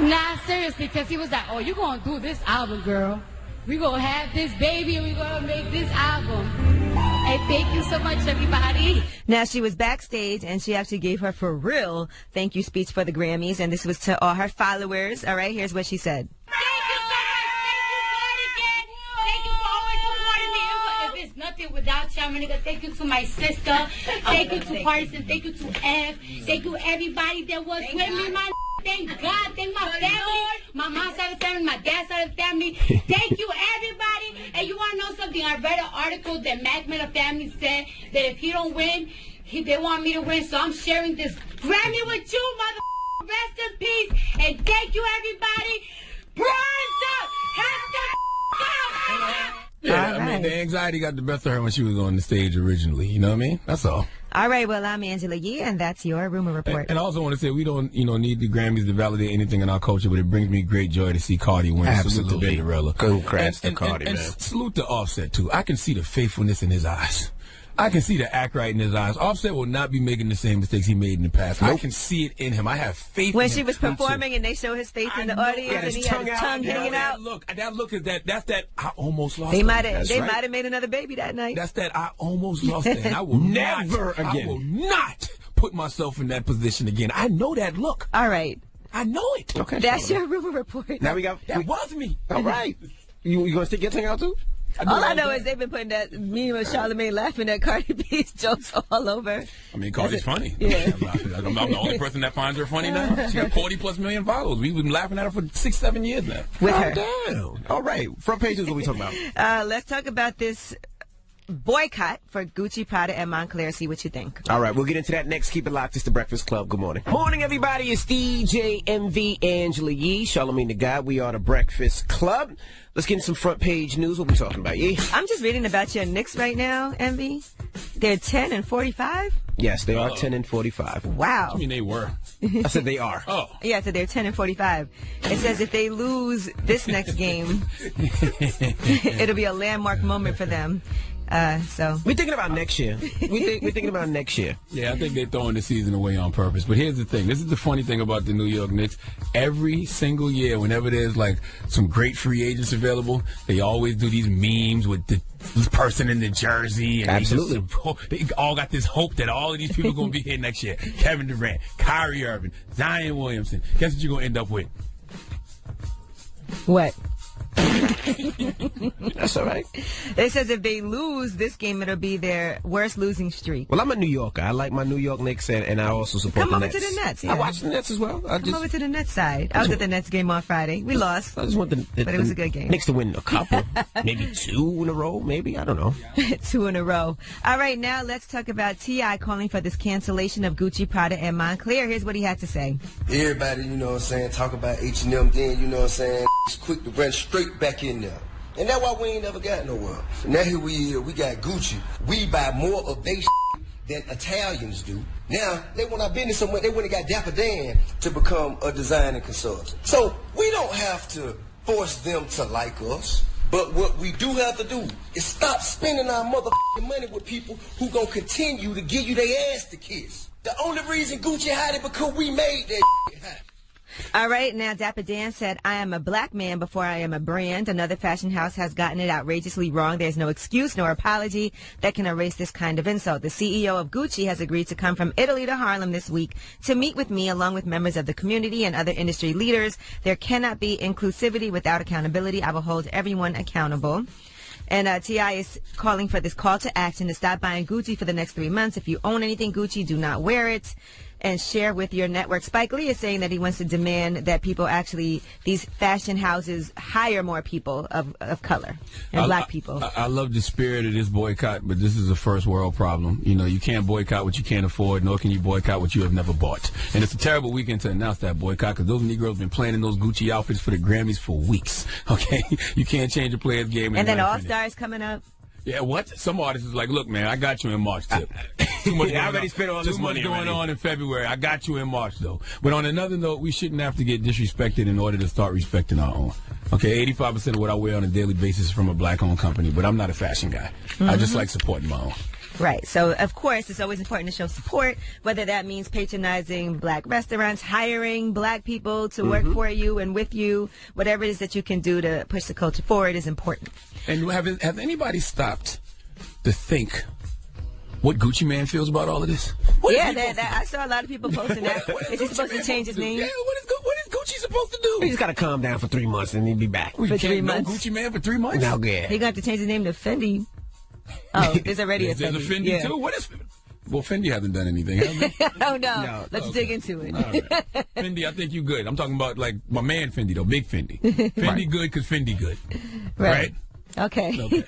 [SPEAKER 13] Nah, seriously, because he was like, oh, you're going to do this album, girl. We're going to have this baby and we're going to make this album. And thank you so much, everybody.
[SPEAKER 2] Now, she was backstage, and she actually gave her for real thank you speech for the Grammys, and this was to all her followers. All right, here's what she said.
[SPEAKER 13] Thank you so much. Thank you, God, again. Thank you for always supporting me. If it's nothing without you, I'm going to thank you to my sister. Thank you to Partisan. Thank you to F. Thank you everybody that was with me, my Thank God. Thank my family. My mom's side of the family. My dad's side of the family. Thank you, everybody. And you want to know something? I read an article that Mac Miller family said that if he don't win, they want me to win. So I'm sharing this Grammy with you, mother. Rest in peace. And thank you, everybody. Bronze up.
[SPEAKER 3] Yeah, I mean, the anxiety got the best of her when she was on the stage originally. You know what I mean? That's all.
[SPEAKER 2] All right, well, I'm Angela Yee, and that's your Rumor Report.
[SPEAKER 3] And I also want to say we don't, need the Grammys to validate anything in our culture, but it brings me great joy to see Cardi win.
[SPEAKER 1] Absolutely.
[SPEAKER 3] Salute to
[SPEAKER 1] Congrats to Cardi,
[SPEAKER 3] and
[SPEAKER 1] man.
[SPEAKER 3] Salute to Offset, too. I can see the faithfulness in his eyes. I can see the act right in his eyes. Offset will not be making the same mistakes he made in the past. Nope. I can see it in him. I have faith in him.
[SPEAKER 2] When she was performing and they show his face in the audience and he had his tongue hanging out.
[SPEAKER 3] That look is that's that I almost lost.
[SPEAKER 2] They might have made another baby that night.
[SPEAKER 3] That's that I almost lost it. And I will
[SPEAKER 1] never again.
[SPEAKER 3] I will not put myself in that position again. I know that look.
[SPEAKER 2] All right.
[SPEAKER 3] I know it.
[SPEAKER 2] Okay. That's your Rumor Report.
[SPEAKER 1] Now that
[SPEAKER 3] was me.
[SPEAKER 1] All right. You gonna stick your tongue out too?
[SPEAKER 2] All I know is they've been putting that meme of Charlamagne laughing at Cardi B's jokes all over.
[SPEAKER 3] I mean, Cardi's funny.
[SPEAKER 2] Yeah.
[SPEAKER 3] I'm the only person that finds her funny now. She got 40+ million followers. We've been laughing at her for 6-7 years now.
[SPEAKER 2] With her.
[SPEAKER 1] Down. All right. Front page is what we talking about.
[SPEAKER 2] Let's talk about this boycott for Gucci, Prada, and Montclair. See what you think.
[SPEAKER 1] All right, we'll get into that next. Keep it locked. It's the Breakfast Club. Good morning. Morning, everybody. It's DJ MV, Angela Yee, Charlamagne the God. We are the Breakfast Club. Let's get into some front page news. What we talking about, Yee?
[SPEAKER 2] I'm just reading about your Knicks right now, MV. They're 10-45.
[SPEAKER 1] Yes, they are 10-45.
[SPEAKER 2] Wow.
[SPEAKER 3] I mean, they were.
[SPEAKER 1] I said they are.
[SPEAKER 3] Oh.
[SPEAKER 2] Yeah, so they're 10-45. It says if they lose this next game, it'll be a landmark moment for them. So
[SPEAKER 1] we're thinking about next year. We're thinking about next year.
[SPEAKER 3] Yeah, I think they're throwing the season away on purpose. But here's the thing. This is the funny thing about the New York Knicks. Every single year, whenever there's like some great free agents available, they always do these memes with the person in the jersey. And
[SPEAKER 1] absolutely.
[SPEAKER 3] They all got this hope that all of these people are going to be here next year. Kevin Durant, Kyrie Irving, Zion Williamson. Guess what you're going to end up with?
[SPEAKER 2] What?
[SPEAKER 1] That's all right.
[SPEAKER 2] It says if they lose this game, it'll be their worst losing streak.
[SPEAKER 1] Well, I'm a New Yorker. I like my New York Knicks, and I also support the Nets.
[SPEAKER 2] Come over to the Nets. Yeah.
[SPEAKER 1] I watch the Nets as well.
[SPEAKER 2] Come over to the Nets side. I was at the Nets game on Friday. We lost.
[SPEAKER 1] I just want
[SPEAKER 2] but it was a good game.
[SPEAKER 1] Knicks to win a couple. Maybe 2 in a row. Maybe. I don't know.
[SPEAKER 2] 2 in a row. All right, now let's talk about T.I. calling for this cancellation of Gucci, Prada, and Montclair. Here's what he had to say.
[SPEAKER 14] Everybody, you know what I'm saying, talk about H&M, then, you know what I'm saying, it's quick to run straight back in there. And that's why we ain't never got nowhere. Now here we got Gucci. We buy more of they than Italians do. Now, they want our business somewhere. They went and got Dapper Dan to become a designer consultant. So we don't have to force them to like us. But what we do have to do is stop spending our motherfucking money with people who gonna continue to give you their ass to kiss. The only reason Gucci had it because we made that hot.
[SPEAKER 2] All right, now Dapper Dan said, I am a black man before I am a brand. Another fashion house has gotten it outrageously wrong. There's no excuse nor apology that can erase this kind of insult. The CEO of Gucci has agreed to come from Italy to Harlem this week to meet with me along with members of the community and other industry leaders. There cannot be inclusivity without accountability. I will hold everyone accountable. And T.I. is calling for this call to action to stop buying Gucci for the next 3 months. If you own anything Gucci, do not wear it and share with your network. Spike Lee is saying that he wants to demand that people actually, these fashion houses, hire more people of color and black people.
[SPEAKER 3] I love the spirit of this boycott, but this is a first world problem. You know, you can't boycott what you can't afford, nor can you boycott what you have never bought. And it's a terrible weekend to announce that boycott because those Negroes have been playing in those Gucci outfits for the Grammys for weeks. Okay? You can't change a player's game.
[SPEAKER 2] And then All-Stars coming up.
[SPEAKER 3] Yeah, what? Some artists is like, look, man, I got you in March, Tip. Too much
[SPEAKER 1] I already spent all this money
[SPEAKER 3] going on in February. I got you in March, though. But on another note, we shouldn't have to get disrespected in order to start respecting our own. Okay, 85% of what I wear on a daily basis is from a black-owned company, but I'm not a fashion guy. I just like supporting my own.
[SPEAKER 2] Right. So, of course, it's always important to show support, whether that means patronizing black restaurants, hiring black people to work for you and with you. Whatever it is that you can do to push the culture forward is important.
[SPEAKER 3] And has anybody stopped to think what Gucci Man feels about all of this?
[SPEAKER 2] I saw a lot of people posting that. Is he supposed to change his name?
[SPEAKER 3] Yeah, what is Gucci supposed to do?
[SPEAKER 1] He just got to calm down for 3 months and he'll be back.
[SPEAKER 2] For 3 months?
[SPEAKER 3] Gucci Man for 3 months?
[SPEAKER 1] No, good.
[SPEAKER 2] He got to change his name to Fendi. Oh, there's already a Fendi.
[SPEAKER 3] There's a Fendi, too? What is... Well, Fendi hasn't done anything, have they?
[SPEAKER 2] Oh, no. Let's dig into it.
[SPEAKER 3] All right. Fendi, I think you good. I'm talking about, like, my man Fendi, though. Big Fendi. Fendi good because Fendi good. Right?
[SPEAKER 2] Okay.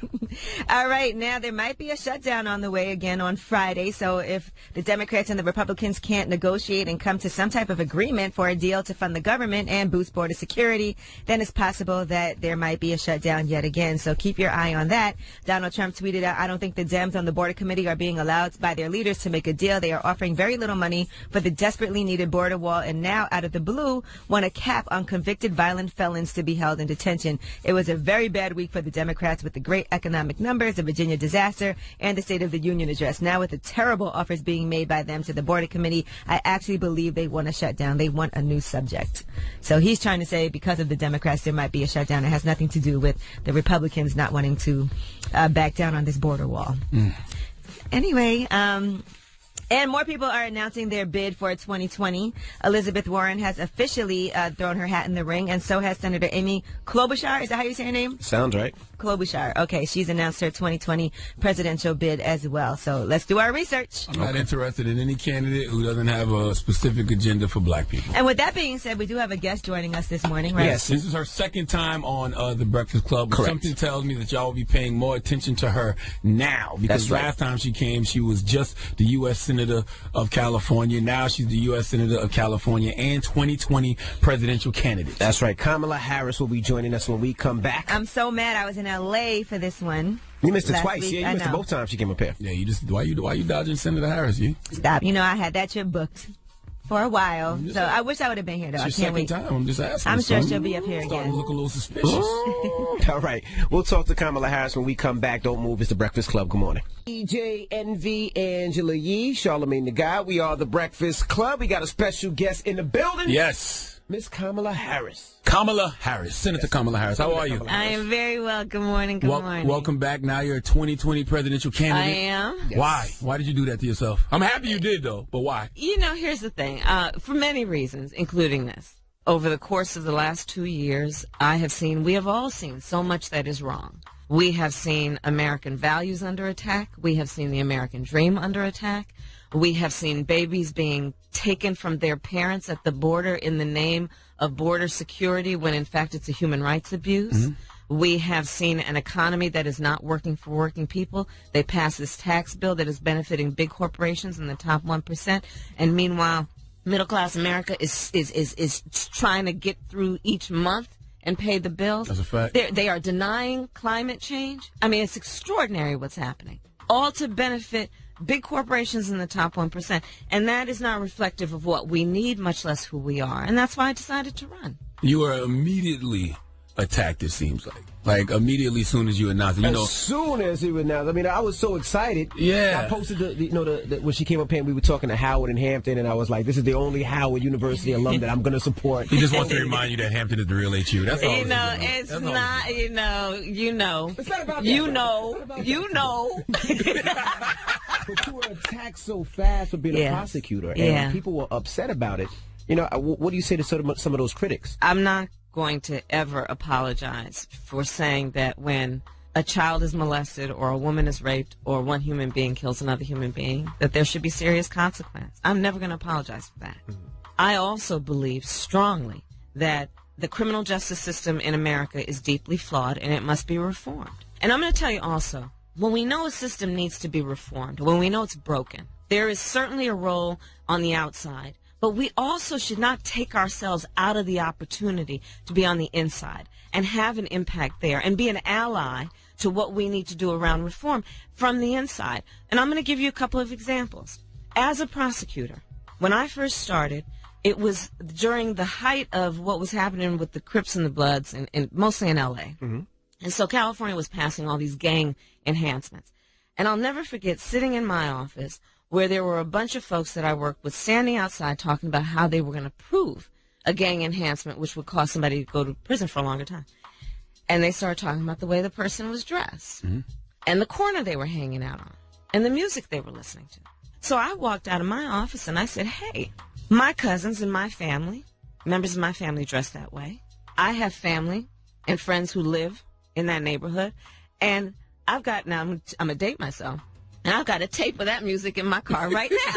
[SPEAKER 2] All right. Now, there might be a shutdown on the way again on Friday. So if the Democrats and the Republicans can't negotiate and come to some type of agreement for a deal to fund the government and boost border security, then it's possible that there might be a shutdown yet again. So keep your eye on that. Donald Trump tweeted out, I don't think the Dems on the border committee are being allowed by their leaders to make a deal. They are offering very little money for the desperately needed border wall and now, out of the blue, want a cap on convicted violent felons to be held in detention. It was a very bad week for the Democrats with the great economic numbers, the Virginia disaster, and the State of the Union address. Now with the terrible offers being made by them to the border committee, I actually believe they want a shutdown. They want a new subject. So he's trying to say because of the Democrats, there might be a shutdown. It has nothing to do with the Republicans not wanting to back down on this border wall. Anyway, and more people are announcing their bid for 2020. Elizabeth Warren has officially thrown her hat in the ring, and so has Senator Amy Klobuchar. Is that how you say her name?
[SPEAKER 1] Sounds right.
[SPEAKER 2] Klobuchar. Okay, she's announced her 2020 presidential bid as well. So let's do our research.
[SPEAKER 3] I'm not interested in any candidate who doesn't have a specific agenda for black people.
[SPEAKER 2] And with that being said, we do have a guest joining us this morning, right?
[SPEAKER 3] Yes, this is her second time on The Breakfast Club.
[SPEAKER 1] Correct.
[SPEAKER 3] Something tells me that y'all will be paying more attention to her now. Because
[SPEAKER 1] That's right.
[SPEAKER 3] Last time she came, she was just the U.S. Senator of California. Now she's the U.S. Senator of California and 2020 presidential candidate.
[SPEAKER 1] That's right. Kamala Harris will be joining us when we come back.
[SPEAKER 2] I'm so mad. I was in L.A. for this one.
[SPEAKER 1] You missed it
[SPEAKER 2] last
[SPEAKER 1] twice.
[SPEAKER 2] week.
[SPEAKER 1] Yeah, you missed it both times she came up here.
[SPEAKER 3] Yeah, you just why you dodging Senator Harris? You
[SPEAKER 2] Stop. You know, I had that trip booked for a while. So I wish I would have been here, though.
[SPEAKER 3] It's
[SPEAKER 2] I
[SPEAKER 3] your
[SPEAKER 2] can't
[SPEAKER 3] second
[SPEAKER 2] wait.
[SPEAKER 3] time. I'm just asking.
[SPEAKER 2] I'm sure she'll be up here
[SPEAKER 3] Starting
[SPEAKER 2] again.
[SPEAKER 3] to look a little suspicious.
[SPEAKER 1] All right. We'll talk to Kamala Harris when we come back. Don't move. It's The Breakfast Club. Good morning. EJ, NV, Angela Yee, Charlamagne the Guy. We are The Breakfast Club. We got a special guest in the building.
[SPEAKER 3] Yes.
[SPEAKER 1] Miss Kamala Harris.
[SPEAKER 3] Kamala Harris. Senator Kamala Harris. How are you?
[SPEAKER 2] I am very well. Good morning. Good morning.
[SPEAKER 3] Welcome back. Now you're a 2020 presidential candidate.
[SPEAKER 2] I am.
[SPEAKER 1] Yes.
[SPEAKER 3] Why? Why did you do that to yourself? I'm happy you did, though, but why?
[SPEAKER 15] You know, here's the thing. For many reasons, including this. Over the course of the last 2 years, we have all seen so much that is wrong. We have seen American values under attack. We have seen the American dream under attack. We have seen babies being taken from their parents at the border in the name of border security when, in fact, it's a human rights abuse. Mm-hmm. We have seen an economy that is not working for working people. They passed this tax bill that is benefiting big corporations in the top 1%. And meanwhile, middle-class America is trying to get through each month and pay the bills.
[SPEAKER 3] That's a fact.
[SPEAKER 15] They are denying climate change. I mean, it's extraordinary what's happening. All to benefit big corporations in the top 1%. And that is not reflective of what we need, much less who we are. And that's why I decided to run.
[SPEAKER 3] You were immediately attacked, it seems like. Like, immediately as soon as you announced it. You know,
[SPEAKER 1] as soon as he announced, I mean, I was so excited.
[SPEAKER 3] Yeah.
[SPEAKER 1] I posted when she came up here and we were talking to Howard and Hampton, and I was like, this is the only Howard University alum that I'm going to support.
[SPEAKER 3] He just wants to remind you that Hampton is the real HU. That's all.
[SPEAKER 15] It's not,
[SPEAKER 1] It's not about that.
[SPEAKER 15] You know.
[SPEAKER 1] But you were attacked so fast for being a prosecutor, and people were upset about it. You know, what do you say to some of those critics?
[SPEAKER 15] I'm not going to ever apologize for saying that when a child is molested or a woman is raped or one human being kills another human being, that there should be serious consequence. I'm never going to apologize for that. Mm-hmm. I also believe strongly that the criminal justice system in America is deeply flawed and it must be reformed. And I'm going to tell you also, when we know a system needs to be reformed, when we know it's broken, there is certainly a role on the outside. But we also should not take ourselves out of the opportunity to be on the inside and have an impact there and be an ally to what we need to do around reform from the inside. And I'm going to give you a couple of examples. As a prosecutor, when I first started, it was during the height of what was happening with the Crips and the Bloods, mostly in L.A. Mm-hmm. And so California was passing all these gang enhancements. And I'll never forget sitting in my office where there were a bunch of folks that I worked with standing outside talking about how they were going to prove a gang enhancement, which would cause somebody to go to prison for a longer time. And they started talking about the way the person was dressed and the corner they were hanging out on and the music they were listening to. So I walked out of my office and I said, hey, my cousins and my family, members of my family dress that way. I have family and friends who live in that neighborhood. And I've got, now I'm going to date myself. And I've got a tape of that music in my car right now.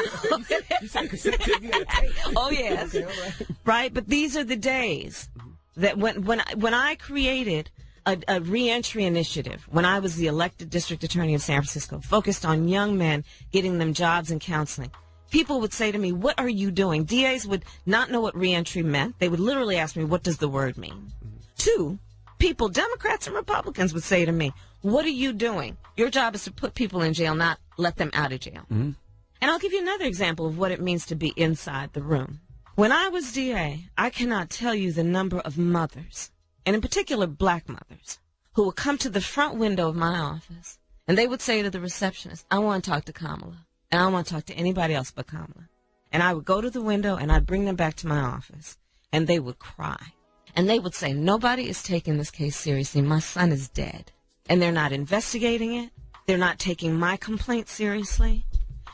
[SPEAKER 1] You said cassette tape, you got a tape.
[SPEAKER 15] Oh, yes.
[SPEAKER 1] Okay, all right.
[SPEAKER 15] Right? But these are the days that when I created a reentry initiative, when I was the elected district attorney of San Francisco, focused on young men, getting them jobs and counseling, people would say to me, what are you doing? DAs would not know what reentry meant. They would literally ask me, what does the word mean? Two, people, Democrats and Republicans, would say to me, what are you doing? Your job is to put people in jail, not let them out of jail. Mm-hmm. And I'll give you another example of what it means to be inside the room. When I was DA, I cannot tell you the number of mothers, and in particular black mothers, who would come to the front window of my office, and they would say to the receptionist, I want to talk to Kamala, and I don't want to talk to anybody else but Kamala. And I would go to the window, and I'd bring them back to my office, and they would cry. And they would say, nobody is taking this case seriously. My son is dead. And they're not investigating it. They're not taking my complaint seriously.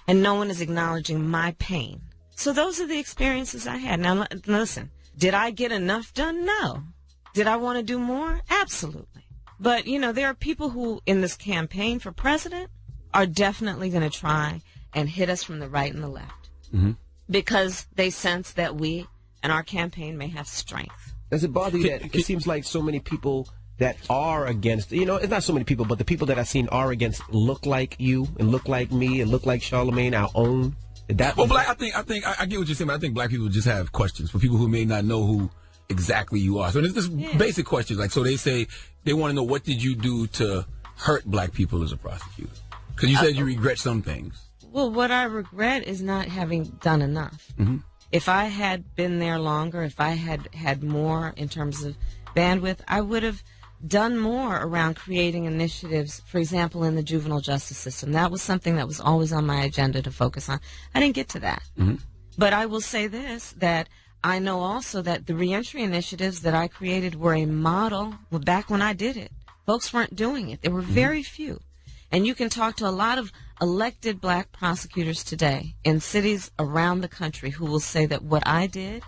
[SPEAKER 15] And no one is acknowledging my pain. So those are the experiences I had. Now, listen, did I get enough done? No. Did I want to do more? Absolutely. But, you know, there are people who, in this campaign for president, are definitely going to try and hit us from the right and the left. Mm-hmm. Because they sense that we and our campaign may have strength.
[SPEAKER 1] Does it bother you that it seems like so many people that are against, you know, it's not so many people, but the people that I've seen are against look like you and look like me and look like Charlamagne, our own?
[SPEAKER 3] I think I get what you're saying, but I think black people just have questions for people who may not know who exactly you are. So it's just basic questions. Like, so they say they want to know, what did you do to hurt black people as a prosecutor? Because you said you regret some things.
[SPEAKER 15] Well, what I regret is not having done enough. Mm-hmm. If I had been there longer, if I had had more in terms of bandwidth, I would have done more around creating initiatives, for example, in the juvenile justice system. That was something that was always on my agenda to focus on. I didn't get to that. Mm-hmm. But I will say this, that I know also that the reentry initiatives that I created were a model. Well, back when I did it, folks weren't doing it. There were very few. And you can talk to a lot of elected black prosecutors today in cities around the country who will say that what I did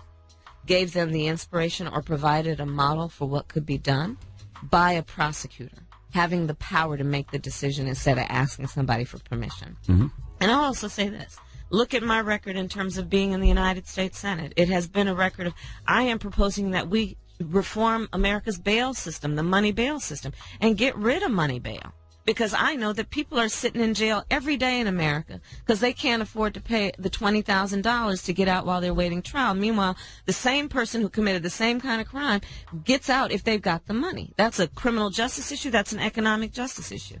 [SPEAKER 15] gave them the inspiration or provided a model for what could be done by a prosecutor, having the power to make the decision instead of asking somebody for permission. Mm-hmm. And I'll also say this. Look at my record in terms of being in the United States Senate. It has been a record of, I am proposing that we reform America's bail system, the money bail system, and get rid of money bail. Because I know that people are sitting in jail every day in America because they can't afford to pay the $20,000 to get out while they're waiting trial. Meanwhile, the same person who committed the same kind of crime gets out if they've got the money. That's a criminal justice issue. That's an economic justice issue.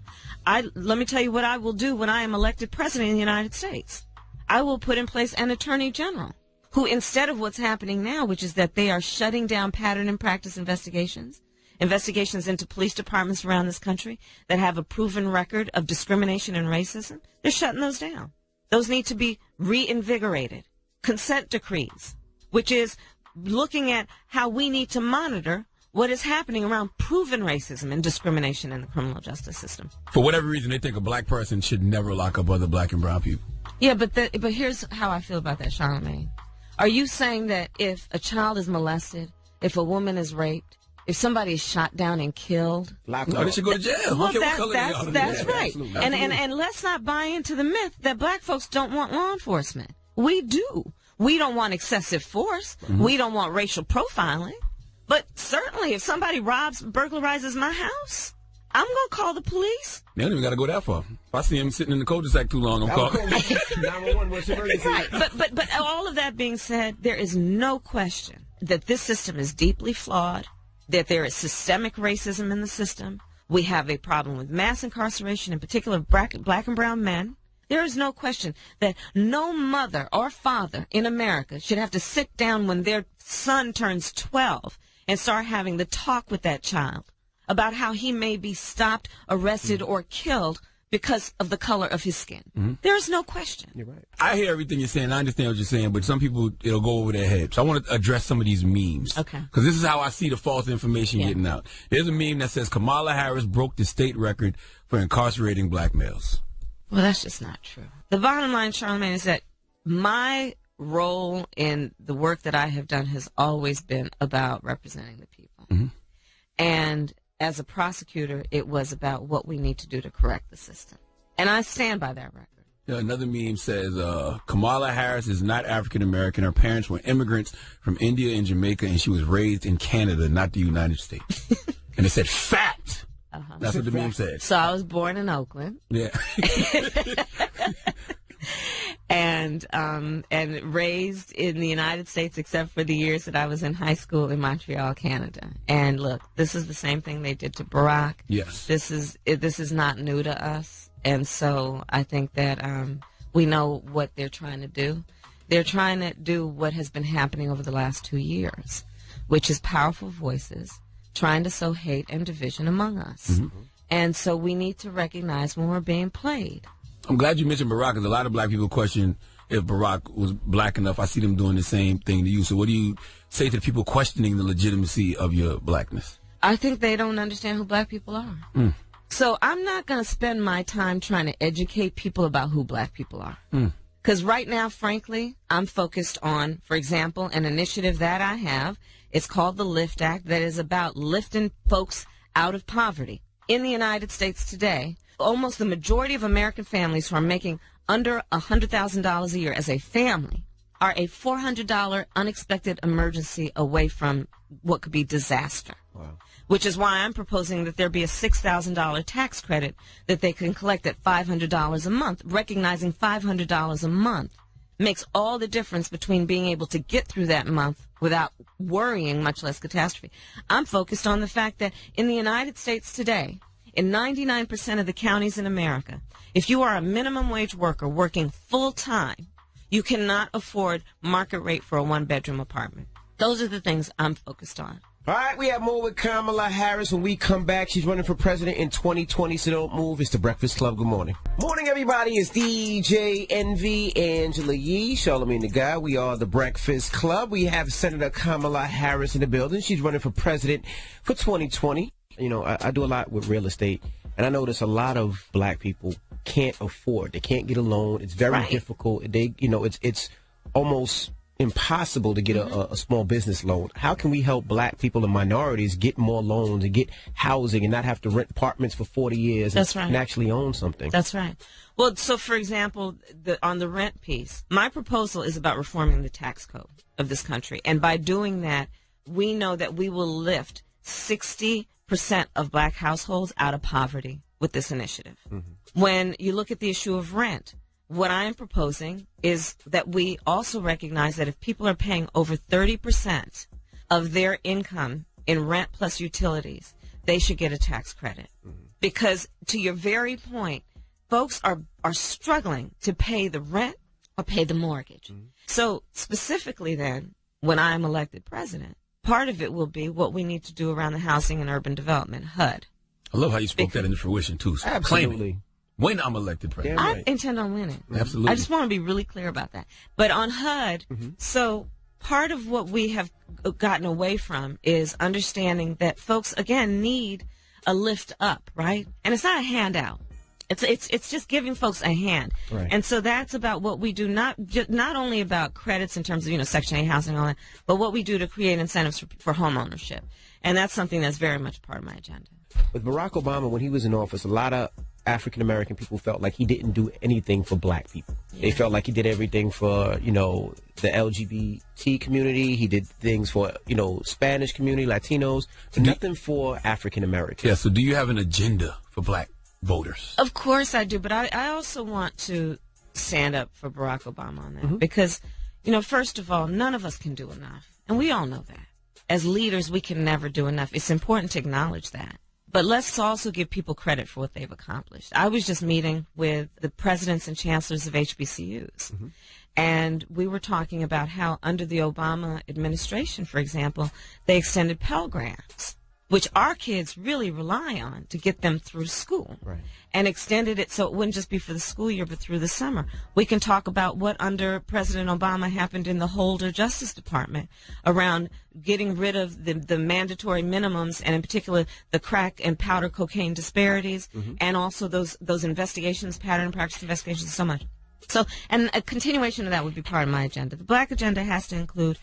[SPEAKER 15] Let me tell you what I will do when I am elected president of the United States. I will put in place an attorney general who, instead of what's happening now, which is that they are shutting down pattern and practice investigations, investigations into police departments around this country that have a proven record of discrimination and racism, they're shutting those down. Those need to be reinvigorated. Consent decrees, which is looking at how we need to monitor what is happening around proven racism and discrimination in the criminal justice system.
[SPEAKER 3] For whatever reason, they think a black person should never lock up other black and brown people.
[SPEAKER 15] Yeah, but here's how I feel about that, Charlamagne. Are you saying that if a child is molested, if a woman is raped, if somebody is shot down and killed,
[SPEAKER 3] no, they should go to jail.
[SPEAKER 15] Well,
[SPEAKER 3] Okay,
[SPEAKER 15] that's right.
[SPEAKER 3] Absolutely.
[SPEAKER 15] And let's not buy into the myth that black folks don't want law enforcement. We do. We don't want excessive force. Mm-hmm. We don't want racial profiling. But certainly, if somebody burglarizes my house, I'm going to call the police.
[SPEAKER 3] They don't even got to go that far. If I see him sitting in the cul-de-sac too long, I'm calling.
[SPEAKER 1] 911, what's your emergency?
[SPEAKER 15] Right. But all of that being said, there is no question that this system is deeply flawed, that there is systemic racism in the system. We have a problem with mass incarceration, in particular black and brown men. There is no question that no mother or father in America should have to sit down when their son turns 12 and start having the talk with that child about how he may be stopped, arrested, or killed because of the color of his skin. Mm-hmm. There is no question.
[SPEAKER 1] You're right.
[SPEAKER 3] I hear everything you're saying. I understand what you're saying, but some people, it'll go over their head. So I want to address some of these memes.
[SPEAKER 15] Okay.
[SPEAKER 3] Because this is how I see the false information getting out. There's a meme that says Kamala Harris broke the state record for incarcerating black males.
[SPEAKER 15] Well, that's just not true. The bottom line, Charlamagne, is that my role in the work that I have done has always been about representing the people.
[SPEAKER 3] Mm-hmm.
[SPEAKER 15] And as a prosecutor, it was about what we need to do to correct the system. And I stand by that record.
[SPEAKER 3] Yeah, another meme says, Kamala Harris is not African-American. Her parents were immigrants from India and Jamaica, and she was raised in Canada, not the United States. And it said, fact.
[SPEAKER 15] Uh-huh.
[SPEAKER 3] That's what the meme said.
[SPEAKER 15] So I was born in Oakland.
[SPEAKER 3] Yeah.
[SPEAKER 15] and raised in the United States, except for the years that I was in high school in Montreal, Canada. And look, this is the same thing they did to Barack.
[SPEAKER 3] Yes.
[SPEAKER 15] This is not new to us. And so I think that we know what they're trying to do. They're trying to do what has been happening over the last 2 years, which is powerful voices trying to sow hate and division among us.
[SPEAKER 3] Mm-hmm.
[SPEAKER 15] And so we need to recognize when we're being played.
[SPEAKER 3] I'm glad you mentioned Barack, because a lot of black people question if Barack was black enough. I see them doing the same thing to you. So what do you say to the people questioning the legitimacy of your blackness?
[SPEAKER 15] I think they don't understand who black people are.
[SPEAKER 3] Mm.
[SPEAKER 15] So I'm not going to spend my time trying to educate people about who black people are. Because right now, frankly, I'm focused on, for example, an initiative that I have. It's called the LIFT Act, that is about lifting folks out of poverty. In the United States today, almost the majority of American families who are making under $100,000 a year as a family are a $400 unexpected emergency away from what could be disaster.
[SPEAKER 1] Wow.
[SPEAKER 15] Which is why I'm proposing that there be a $6,000 tax credit that they can collect at $500 a month, recognizing $500 a month makes all the difference between being able to get through that month without worrying, much less catastrophe. I'm focused on the fact that in the United States today, in 99% of the counties in America, if you are a minimum wage worker working full time, you cannot afford market rate for a one-bedroom apartment. Those are the things I'm focused on.
[SPEAKER 1] All right, we have more with Kamala Harris when we come back. She's running for president in 2020, so don't move. It's the Breakfast Club. Good morning. Morning, everybody. It's DJ NV, Angela Yee, Charlamagne the Guy. We are the Breakfast Club. We have Senator Kamala Harris in the building. She's running for president for 2020. You know, I do a lot with real estate, and I notice a lot of black people can't afford. They can't get a loan. It's very difficult. It's almost impossible to get a small business loan. How can we help black people and minorities get more loans and get housing and not have to rent apartments for 40 years and actually own something?
[SPEAKER 15] That's right. Well, so for example, on the rent piece, my proposal is about reforming the tax code of this country. And by doing that, we know that we will lift 60% of black households out of poverty with this initiative. Mm-hmm. When you look at the issue of rent, what I am proposing is that we also recognize that if people are paying over 30% of their income in rent plus utilities, they should get a tax credit. Mm-hmm. Because to your very point, folks are struggling to pay the rent or pay the mortgage. Mm-hmm. So specifically then, when I'm elected president, part of it will be what we need to do around the housing and urban development, HUD.
[SPEAKER 3] I love how you spoke that into fruition, too. So
[SPEAKER 1] Absolutely.
[SPEAKER 3] When I'm elected president.
[SPEAKER 15] I intend on winning.
[SPEAKER 3] Absolutely.
[SPEAKER 15] I just want to be really clear about that. But on HUD, so part of what we have gotten away from is understanding that folks, again, need a lift up, right? And it's not a handout. It's just giving folks a hand.
[SPEAKER 1] Right.
[SPEAKER 15] And so that's about what we do, not only about credits in terms of, Section 8 housing and all that, but what we do to create incentives for home ownership. And that's something that's very much part of my agenda.
[SPEAKER 1] With Barack Obama, when he was in office, a lot of African-American people felt like he didn't do anything for black people. Yeah. They felt like he did everything for, the LGBT community. He did things for, Spanish community, Latinos, but nothing for African-Americans.
[SPEAKER 3] Yeah, so do you have an agenda for black voters?
[SPEAKER 15] Of course I do, but I also want to stand up for Barack Obama on that because, first of all, none of us can do enough, and we all know that. As leaders, we can never do enough. It's important to acknowledge that. But let's also give people credit for what they've accomplished. I was just meeting with the presidents and chancellors of HBCUs, and we were talking about how under the Obama administration, for example, they extended Pell Grants, which our kids really rely on to get them through school, and extended it so it wouldn't just be for the school year, but through the summer. We can talk about what under President Obama happened in the Holder Justice Department around getting rid of the mandatory minimums, and in particular the crack and powder cocaine disparities, and also those investigations, pattern and practice investigations, and so much. So, and a continuation of that would be part of my agenda. The black agenda has to include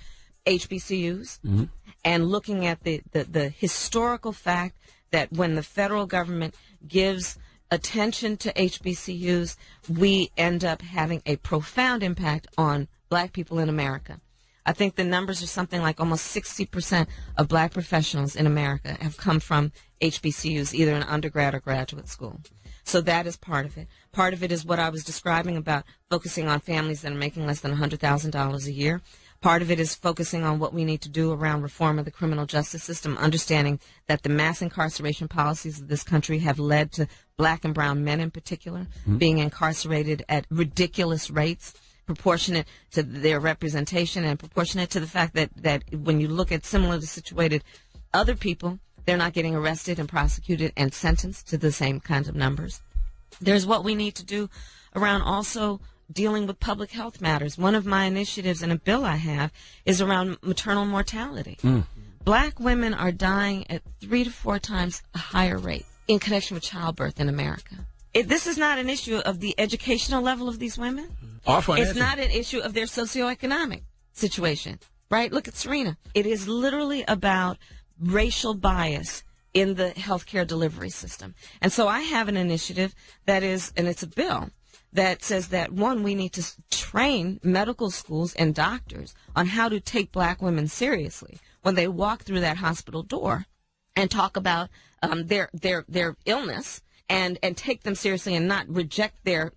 [SPEAKER 15] HBCUs, and looking at the historical fact that when the federal government gives attention to HBCUs, we end up having a profound impact on black people in America. I think the numbers are something like almost 60% of black professionals in America have come from HBCUs, either in undergrad or graduate school. So that is part of it. Part of it is what I was describing about focusing on families that are making less than $100,000 a year. Part of it is focusing on what we need to do around reform of the criminal justice system, understanding that the mass incarceration policies of this country have led to black and brown men in particular being incarcerated at ridiculous rates, proportionate to their representation and proportionate to the fact that when you look at similarly situated other people, they're not getting arrested and prosecuted and sentenced to the same kinds of numbers. There's what we need to do around also dealing with public health matters. One of my initiatives in a bill I have is around maternal mortality. Black women are dying at 3 to 4 times a higher rate in connection with childbirth in America. This is not an issue of the educational level of these women. It's not an issue of their socioeconomic situation, right? Look at Serena. It is literally about racial bias in the healthcare delivery system. And so I have an initiative that is, and it's a bill, that says that, one, we need to train medical schools and doctors on how to take black women seriously when they walk through that hospital door and talk about their illness and take them seriously and not reject their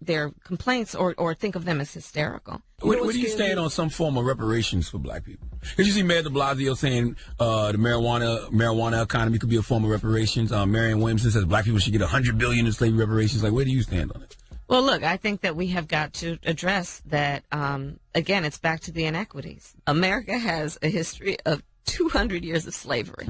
[SPEAKER 15] complaints or think of them as hysterical.
[SPEAKER 3] Where do you stand on some form of reparations for black people? Did you see Mayor de Blasio saying the marijuana economy could be a form of reparations? Marianne Williamson says black people should get $100 billion in slavery reparations. Like, where do you stand on it?
[SPEAKER 15] Well, look, I think that we have got to address that. Again, it's back to the inequities. America has a history of 200 years of slavery.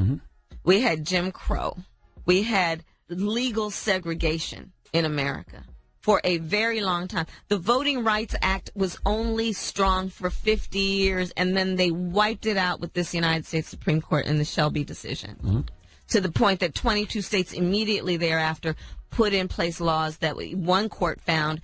[SPEAKER 15] We had Jim Crow. We had legal segregation in America for a very long time. The Voting Rights Act was only strong for 50 years, and then they wiped it out with this United States Supreme Court in the Shelby decision, to the point that 22 states immediately thereafter put in place laws that one court found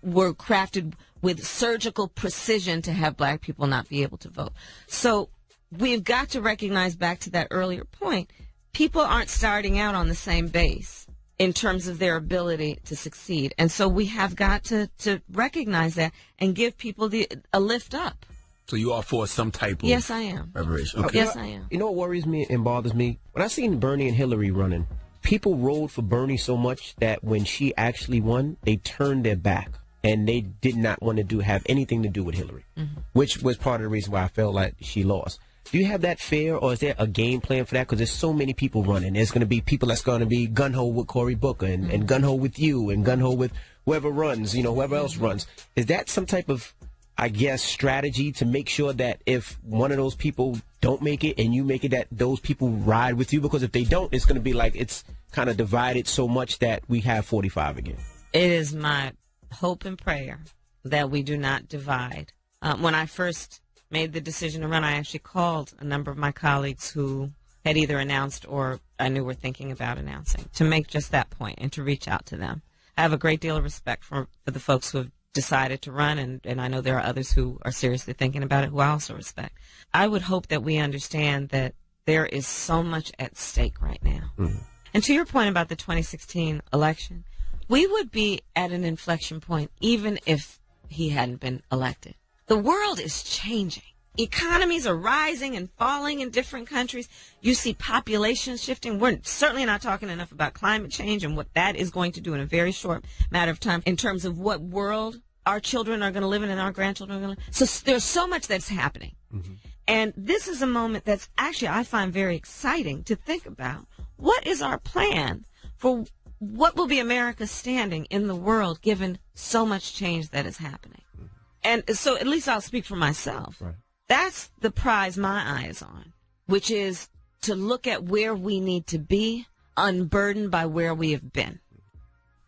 [SPEAKER 15] were crafted with surgical precision to have black people not be able to vote. So we've got to recognize, back to that earlier point, people aren't starting out on the same base in terms of their ability to succeed. And so we have got to recognize that and give people a lift up.
[SPEAKER 3] So you are for some type of
[SPEAKER 15] Yes, I am.
[SPEAKER 3] reparation? Okay.
[SPEAKER 15] Yes, I am.
[SPEAKER 1] You know what worries me and bothers me? When I seen Bernie and Hillary running, people rolled for Bernie so much that when she actually won, they turned their back. And they did not want to have anything to do with Hillary, which was part of the reason why I felt like she lost. Do you have that fear, or is there a game plan for that? Because there's so many people running. There's going to be people that's going to be gun-ho with Cory Booker and gun-ho with you and gun-ho with whoever runs, whoever else runs. Is that some type of, I guess, strategy to make sure that if one of those people don't make it and you make it, that those people ride with you? Because if they don't, it's going to be like it's kind of divided so much that we have 45 again.
[SPEAKER 15] It is my hope and prayer that we do not divide. When I first made the decision to run, I actually called a number of my colleagues who had either announced or I knew were thinking about announcing, to make just that point and to reach out to them. I have a great deal of respect for the folks who have decided to run, and I know there are others who are seriously thinking about it who I also respect. I would hope that we understand that there is so much at stake right now. Mm-hmm. And to your point about the 2016 election, we would be at an inflection point even if he hadn't been elected. The world is changing. Economies are rising and falling in different countries. You see populations shifting. We're certainly not talking enough about climate change and what that is going to do in a very short matter of time in terms of what world our children are going to live in and our grandchildren are going to live in. So there's so much that's happening. Mm-hmm. And this is a moment that's actually, I find, very exciting to think about. What is our plan for what will be America's standing in the world given so much change that is happening? Mm-hmm. And so at least I'll speak for myself. Right. That's the prize my eye is on, which is to look at where we need to be, unburdened by where we have been.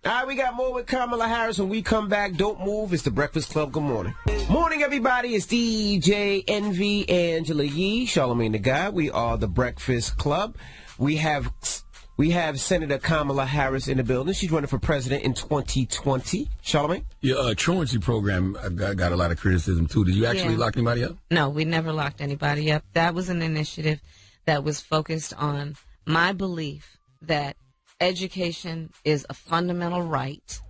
[SPEAKER 1] All right, we got more with Kamala Harris. When we come back, don't move. It's the Breakfast Club. Good morning. Morning, everybody. It's DJ Envy, Angela Yee, Charlamagne the God. We are the Breakfast Club. We have Senator Kamala Harris in the building. She's running for president in 2020. Charlamagne?
[SPEAKER 3] Your truancy program got a lot of criticism, too. Did you actually lock anybody up?
[SPEAKER 15] No, we never locked anybody up. That was an initiative that was focused on my belief that education is a fundamental right.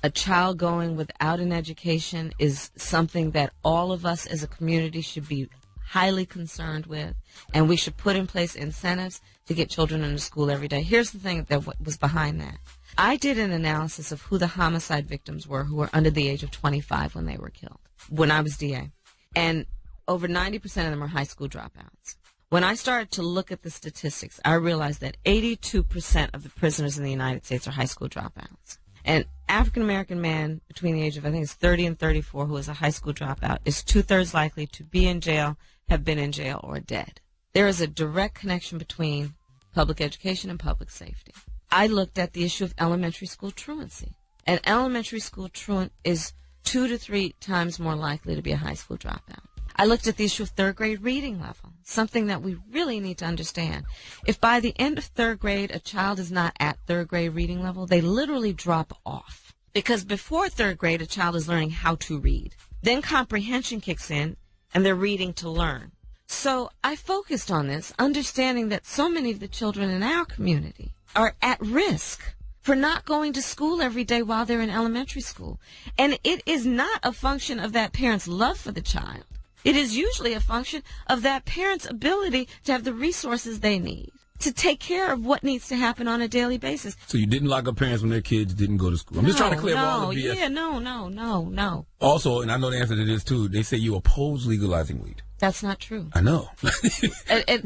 [SPEAKER 15] A child going without an education is something that all of us as a community should be highly concerned with, and we should put in place incentives to get children into school every day. Here's the thing that was behind that. I did an analysis of who the homicide victims were who were under the age of 25 when they were killed, when I was DA. And over 90% of them are high school dropouts. When I started to look at the statistics, I realized that 82% of the prisoners in the United States are high school dropouts. An African-American man between the age of, I think it's 30 and 34, who is a high school dropout, is 2/3 likely to be in jail, have been in jail, or dead. There is a direct connection between public education and public safety. I looked at the issue of elementary school truancy. An elementary school truant is 2 to 3 times more likely to be a high school dropout. I looked at the issue of third grade reading level, something that we really need to understand. If by the end of third grade a child is not at third grade reading level, they literally drop off. Because before third grade, a child is learning how to read. Then comprehension kicks in, and they're reading to learn. So I focused on this, understanding that so many of the children in our community are at risk for not going to school every day while they're in elementary school. And it is not a function of that parent's love for the child. It is usually a function of that parent's ability to have the resources they need to take care of what needs to happen on a daily basis.
[SPEAKER 3] So you didn't lock up parents when their kids didn't go to school? I'm just trying to clear up all the BS.
[SPEAKER 15] Yeah, no.
[SPEAKER 3] Also, and I know the answer to this too, they say you oppose legalizing weed.
[SPEAKER 15] That's not true.
[SPEAKER 3] I know.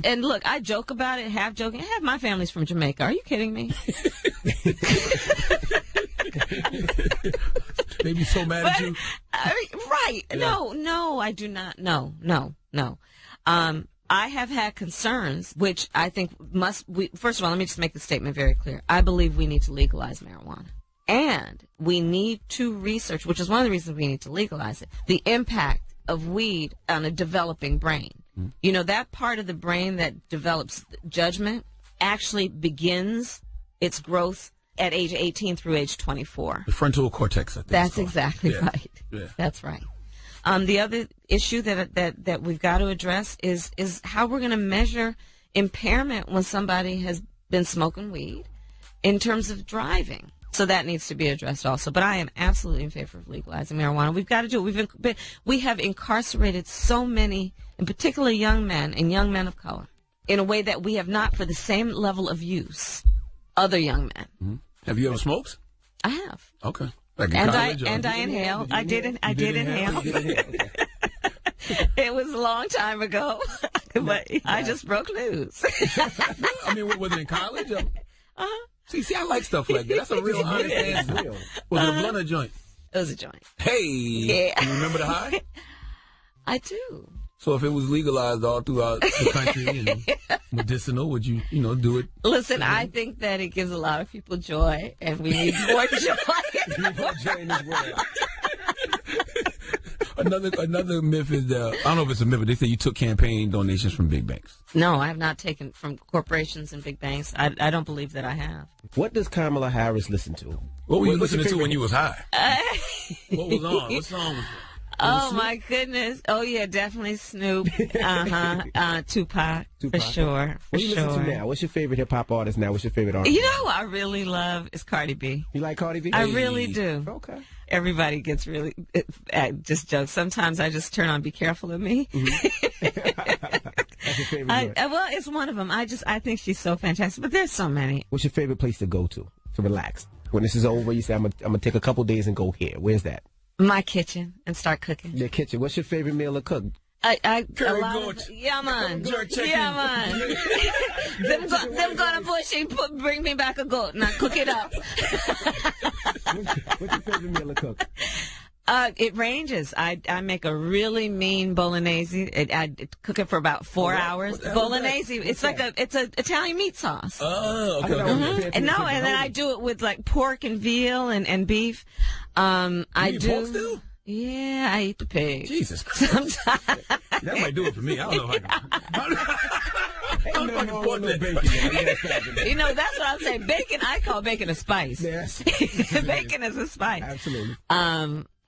[SPEAKER 15] and look, I joke about it, half joking. Half my family's from Jamaica. Are you kidding me?
[SPEAKER 3] They be so mad at you.
[SPEAKER 15] Right. Yeah. No, I do not. No. I have had concerns, which I think first of all, let me just make the statement very clear. I believe we need to legalize marijuana. And we need to research, which is one of the reasons we need to legalize it, the impact of weed on a developing brain. Mm. You know, that part of the brain that develops judgment actually begins its growth at age 18 through age 24.
[SPEAKER 3] The frontal cortex, I think.
[SPEAKER 15] That's exactly right. Yeah. That's right. The other issue that we've got to address is how we're going to measure impairment when somebody has been smoking weed in terms of driving. So that needs to be addressed also. But I am absolutely in favor of legalizing marijuana. We've got to do it. We have incarcerated so many, in particular young men and young men of color, in a way that we have not for the same level of use other young men.
[SPEAKER 3] Mm-hmm. Have you ever smoked?
[SPEAKER 15] I have.
[SPEAKER 3] Okay.
[SPEAKER 15] Like I inhale. I did inhale. It was a long time ago, but I just broke loose.
[SPEAKER 3] I mean, was it in college? Uh-huh. See, I like stuff like that. That's a real honest answer. Was it a blunt or joint?
[SPEAKER 15] It was a joint.
[SPEAKER 3] Hey.
[SPEAKER 15] Yeah.
[SPEAKER 3] Do you remember the high?
[SPEAKER 15] I do.
[SPEAKER 3] So if it was legalized all throughout the country and medicinal, would you do it?
[SPEAKER 15] Listen, I think that it gives a lot of people joy, and we need more joy.
[SPEAKER 1] We need more joy in this world.
[SPEAKER 3] Another myth is I don't know if it's a myth, but they say you took campaign donations from big banks.
[SPEAKER 15] No, I have not taken from corporations and big banks. I don't believe that I have.
[SPEAKER 1] What does Kamala Harris listen to?
[SPEAKER 3] What were you listening to when you was high? What was on? What song was it?
[SPEAKER 15] Oh, my goodness. Oh, yeah, definitely Snoop. Tupac, for sure.
[SPEAKER 1] What do you listen to now? What's your favorite hip-hop artist now? What's your favorite artist?
[SPEAKER 15] You know who I really love is Cardi B.
[SPEAKER 1] You like Cardi B?
[SPEAKER 15] I really do.
[SPEAKER 1] Okay.
[SPEAKER 15] Everybody gets really, just jokes. Sometimes I just turn on Be Careful of Me.
[SPEAKER 1] That's your favorite
[SPEAKER 15] well, it's one of them. I think she's so fantastic, but there's so many.
[SPEAKER 1] What's your favorite place to go to relax? When this is over, you say, I'm gonna take a couple days and go here. Where's that?
[SPEAKER 15] My kitchen and start cooking.
[SPEAKER 1] Your kitchen. What's your favorite meal to cook?
[SPEAKER 3] Curry goat.
[SPEAKER 15] Yeah, man.
[SPEAKER 3] Jerk chicken.
[SPEAKER 15] Yeah, man. them gonna push and bring me back a goat and I cook it up.
[SPEAKER 1] What's your favorite meal to cook?
[SPEAKER 15] It ranges. I make a really mean bolognese. I cook it for about 4 hours. Bolognese. It's like it's an Italian meat sauce.
[SPEAKER 3] Oh, okay.
[SPEAKER 15] And then I do it with like pork and veal and beef.
[SPEAKER 3] You eat pork still?
[SPEAKER 15] Yeah, I eat the pig.
[SPEAKER 3] Jesus Christ.
[SPEAKER 15] Sometimes.
[SPEAKER 3] That might do it for me. I don't know if I can.
[SPEAKER 1] Bacon.
[SPEAKER 15] That's what I'm saying. Bacon, I call bacon a spice.
[SPEAKER 1] Yes.
[SPEAKER 15] Bacon is a spice.
[SPEAKER 1] Absolutely.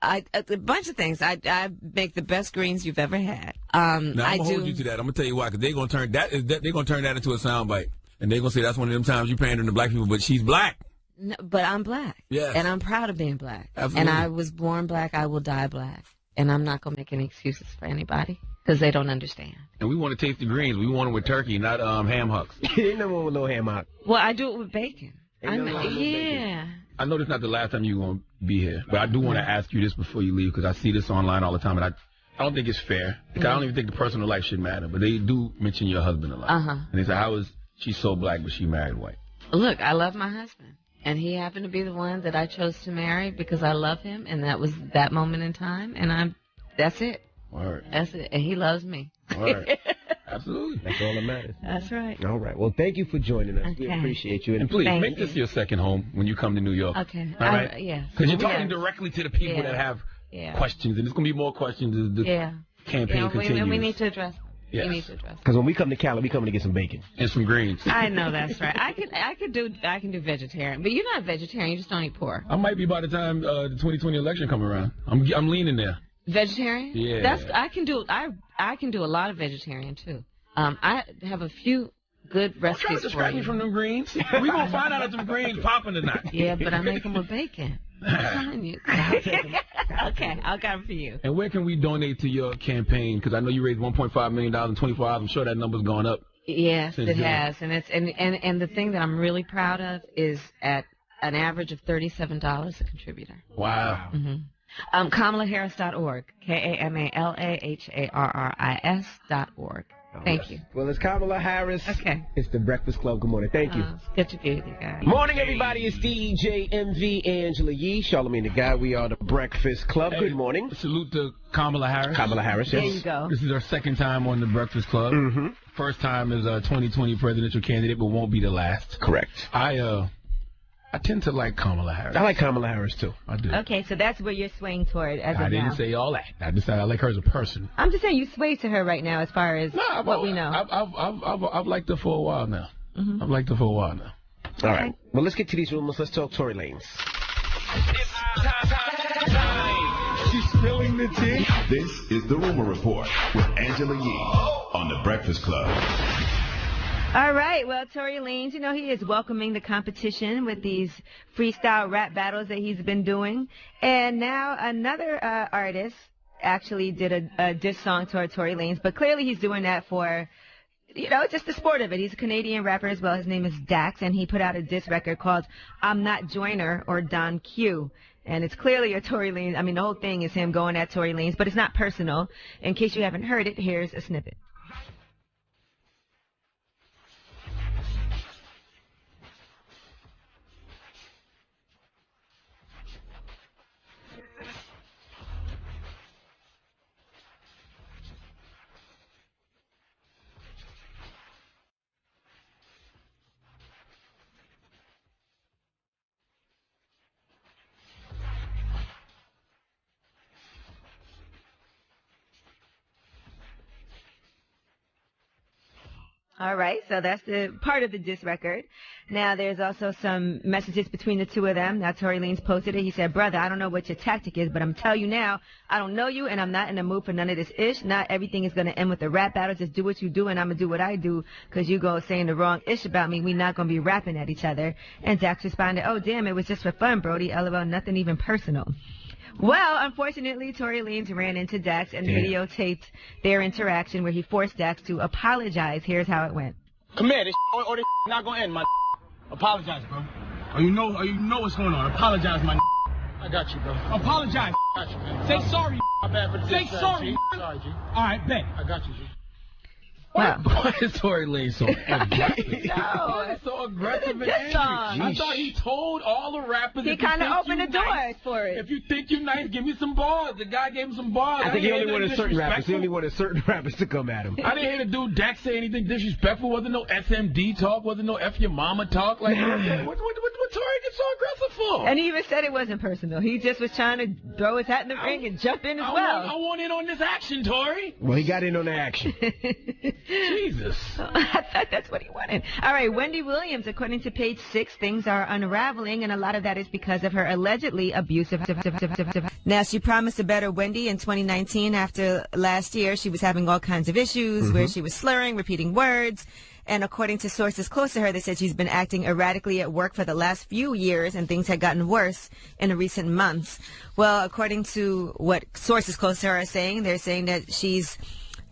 [SPEAKER 15] A bunch of things. I make the best greens you've ever had.
[SPEAKER 3] Now, I'm gonna hold you to that. I'm gonna tell you why, because they're gonna turn that into a soundbite, and they're gonna say that's one of them times you pandering to black people, but she's black.
[SPEAKER 15] No, but I'm black.
[SPEAKER 3] Yes.
[SPEAKER 15] And I'm proud of being black.
[SPEAKER 3] Absolutely.
[SPEAKER 15] And I was born black. I will die black. And I'm not gonna make any excuses for anybody because they don't understand.
[SPEAKER 3] And we want to taste the greens. We want them with turkey, not ham hocks.
[SPEAKER 1] Ain't no one with no ham hock.
[SPEAKER 15] Well, I do it with bacon.
[SPEAKER 1] Bacon.
[SPEAKER 3] I know this is not the last time you're going to be here, but I do want to ask you this before you leave, because I see this online all the time, and I don't think it's fair. Because I don't even think the personal life should matter, but they do mention your husband a lot. And they say, how is she so black, but she married white?
[SPEAKER 15] Look, I love my husband, and he happened to be the one that I chose to marry because I love him, and that was that moment in time, and that's it.
[SPEAKER 3] Word.
[SPEAKER 15] That's it, and he loves me.
[SPEAKER 3] Word. Absolutely.
[SPEAKER 1] That's all that matters.
[SPEAKER 15] That's right.
[SPEAKER 1] All right. Well, thank you for joining us. We appreciate you.
[SPEAKER 3] And please,
[SPEAKER 15] Thank
[SPEAKER 3] make this your second home when you come to New York.
[SPEAKER 15] Okay.
[SPEAKER 3] All right?
[SPEAKER 15] Yeah.
[SPEAKER 3] Because you're talking directly to the people that have questions, and there's going to be more questions as the campaign continues.
[SPEAKER 15] We need to address them.
[SPEAKER 3] Yes.
[SPEAKER 15] We need to address them.
[SPEAKER 1] Because when we come to Cali, we come to get some bacon.
[SPEAKER 3] And some greens.
[SPEAKER 15] I know that's right. I can do vegetarian, but you're not vegetarian. You just don't eat pork.
[SPEAKER 3] I might be by the time the 2020 election come around. I'm leaning there.
[SPEAKER 15] Vegetarian?
[SPEAKER 3] Yeah.
[SPEAKER 15] I can do a lot of vegetarian too. I have a few good recipes
[SPEAKER 3] trying to distract me from them greens. We gonna find out if them greens popping or not.
[SPEAKER 15] Yeah, but I make them with bacon. I'm telling you. Okay, I'll got them for you.
[SPEAKER 3] And where can we donate to your campaign? Because I know you raised $1.5 million in 24 hours. I'm sure that number's gone up.
[SPEAKER 15] Yes, it has, and and the thing that I'm really proud of is at an average of $37 a contributor.
[SPEAKER 3] Wow.
[SPEAKER 15] KamalaHarris.org. KamalaHarris.org. Thank you.
[SPEAKER 1] Well, it's Kamala Harris.
[SPEAKER 15] Okay.
[SPEAKER 1] It's the Breakfast Club. Good morning. Thank you.
[SPEAKER 15] It's good to be with you guys.
[SPEAKER 1] Morning, everybody. It's DJ MV, Angela Yee, Charlamagne the Guy. We are the Breakfast Club. Good morning.
[SPEAKER 3] Salute to Kamala Harris.
[SPEAKER 1] Kamala Harris, yes.
[SPEAKER 15] There you go.
[SPEAKER 3] This is our second time on the Breakfast Club. First time as a 2020 presidential candidate, but won't be the last.
[SPEAKER 1] Correct.
[SPEAKER 3] I tend to like Kamala Harris.
[SPEAKER 1] I like Kamala Harris, too.
[SPEAKER 3] I do.
[SPEAKER 2] Okay, so that's where you're swaying toward as of now.
[SPEAKER 3] I didn't say all that. I decided I like her as a person.
[SPEAKER 2] I'm just saying you sway to her right now as far as what we know.
[SPEAKER 3] I've liked her for a while now. I've liked her for a while now.
[SPEAKER 1] All right. Well, let's get to these rumors. Let's talk Tory Lanez.
[SPEAKER 4] She's spilling the tea. This is the Rumor Report with Angela Yee on the Breakfast Club.
[SPEAKER 2] All right. Well, Tory Lanez, he is welcoming the competition with these freestyle rap battles that he's been doing. And now another artist actually did a diss song toward Tory Lanez, but clearly he's doing that for, just the sport of it. He's a Canadian rapper as well. His name is Dax, and he put out a diss record called I'm Not Joyner or Don Q. And it's clearly a Tory Lanez. I mean, the whole thing is him going at Tory Lanez, but it's not personal. In case you haven't heard it, here's a snippet. All right, so that's the part of the diss record. Now, there's also some messages between the two of them. Now, Tory Lanez posted it. He said, brother, I don't know what your tactic is, but I'm telling you now, I don't know you, and I'm not in the mood for none of this ish. Not everything is going to end with a rap battle. Just do what you do, and I'm going to do what I do, because you go saying the wrong ish about me. We not going to be rapping at each other. And Dax responded, oh, damn, it was just for fun, Brody. LOL, nothing even personal. Well, unfortunately, Tory Lanez ran into Dax and videotaped their interaction where he forced Dax to apologize. Here's how it went.
[SPEAKER 16] Come here, this or this not gonna end, my. Apologize, bro. Oh, you know what's going on. Apologize, my. I got you, bro. Apologize. I got you, man. Say sorry. My bad for the Say sorry. Sorry, G. All right, bet. I got you, G.
[SPEAKER 2] Wow.
[SPEAKER 3] Why is Tory Lanez so aggressive?
[SPEAKER 2] No.
[SPEAKER 3] So aggressive and angry.
[SPEAKER 2] Song.
[SPEAKER 3] I thought he told all the rappers.
[SPEAKER 2] He kind of opened the doors for it.
[SPEAKER 3] If you think you're nice, give me some bars. The guy gave him some bars.
[SPEAKER 1] I think he only wanted certain rappers. He only wanted certain rappers to come at him.
[SPEAKER 3] I didn't hear the dude Dax say anything disrespectful. Wasn't no SMD talk. Wasn't no F your mama talk. Like what Tory get so aggressive for?
[SPEAKER 2] And he even said it wasn't personal. He just was trying to throw his hat in the ring and jump in as well.
[SPEAKER 3] I want in on this action, Tory.
[SPEAKER 1] Well, he got in on the action.
[SPEAKER 3] Jesus.
[SPEAKER 2] I thought that's what he wanted. All right, Wendy Williams, according to Page 6, things are unraveling, and a lot of that is because of her allegedly abusive. Now, she promised a better Wendy in 2019 after last year. She was having all kinds of issues where she was slurring, repeating words. And according to sources close to her, they said she's been acting erratically at work for the last few years, and things had gotten worse in the recent months. Well, according to what sources close to her are saying, they're saying that she's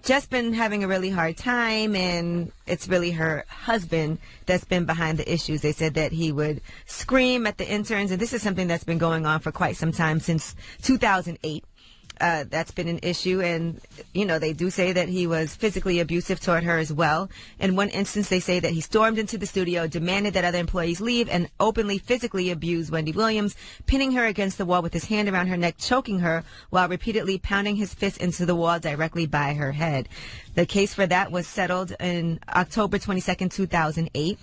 [SPEAKER 2] just been having a really hard time, and it's really her husband that's been behind the issues. They said that he would scream at the interns, and this is something that's been going on for quite some time, since 2008. That's been an issue, and, you know, they do say that he was physically abusive toward her as well. In one instance, they say that he stormed into the studio, demanded that other employees leave, and openly physically abused Wendy Williams, pinning her against the wall with his hand around her neck, choking her, while repeatedly pounding his fist into the wall directly by her head. The case for that was settled in October 22nd, 2008.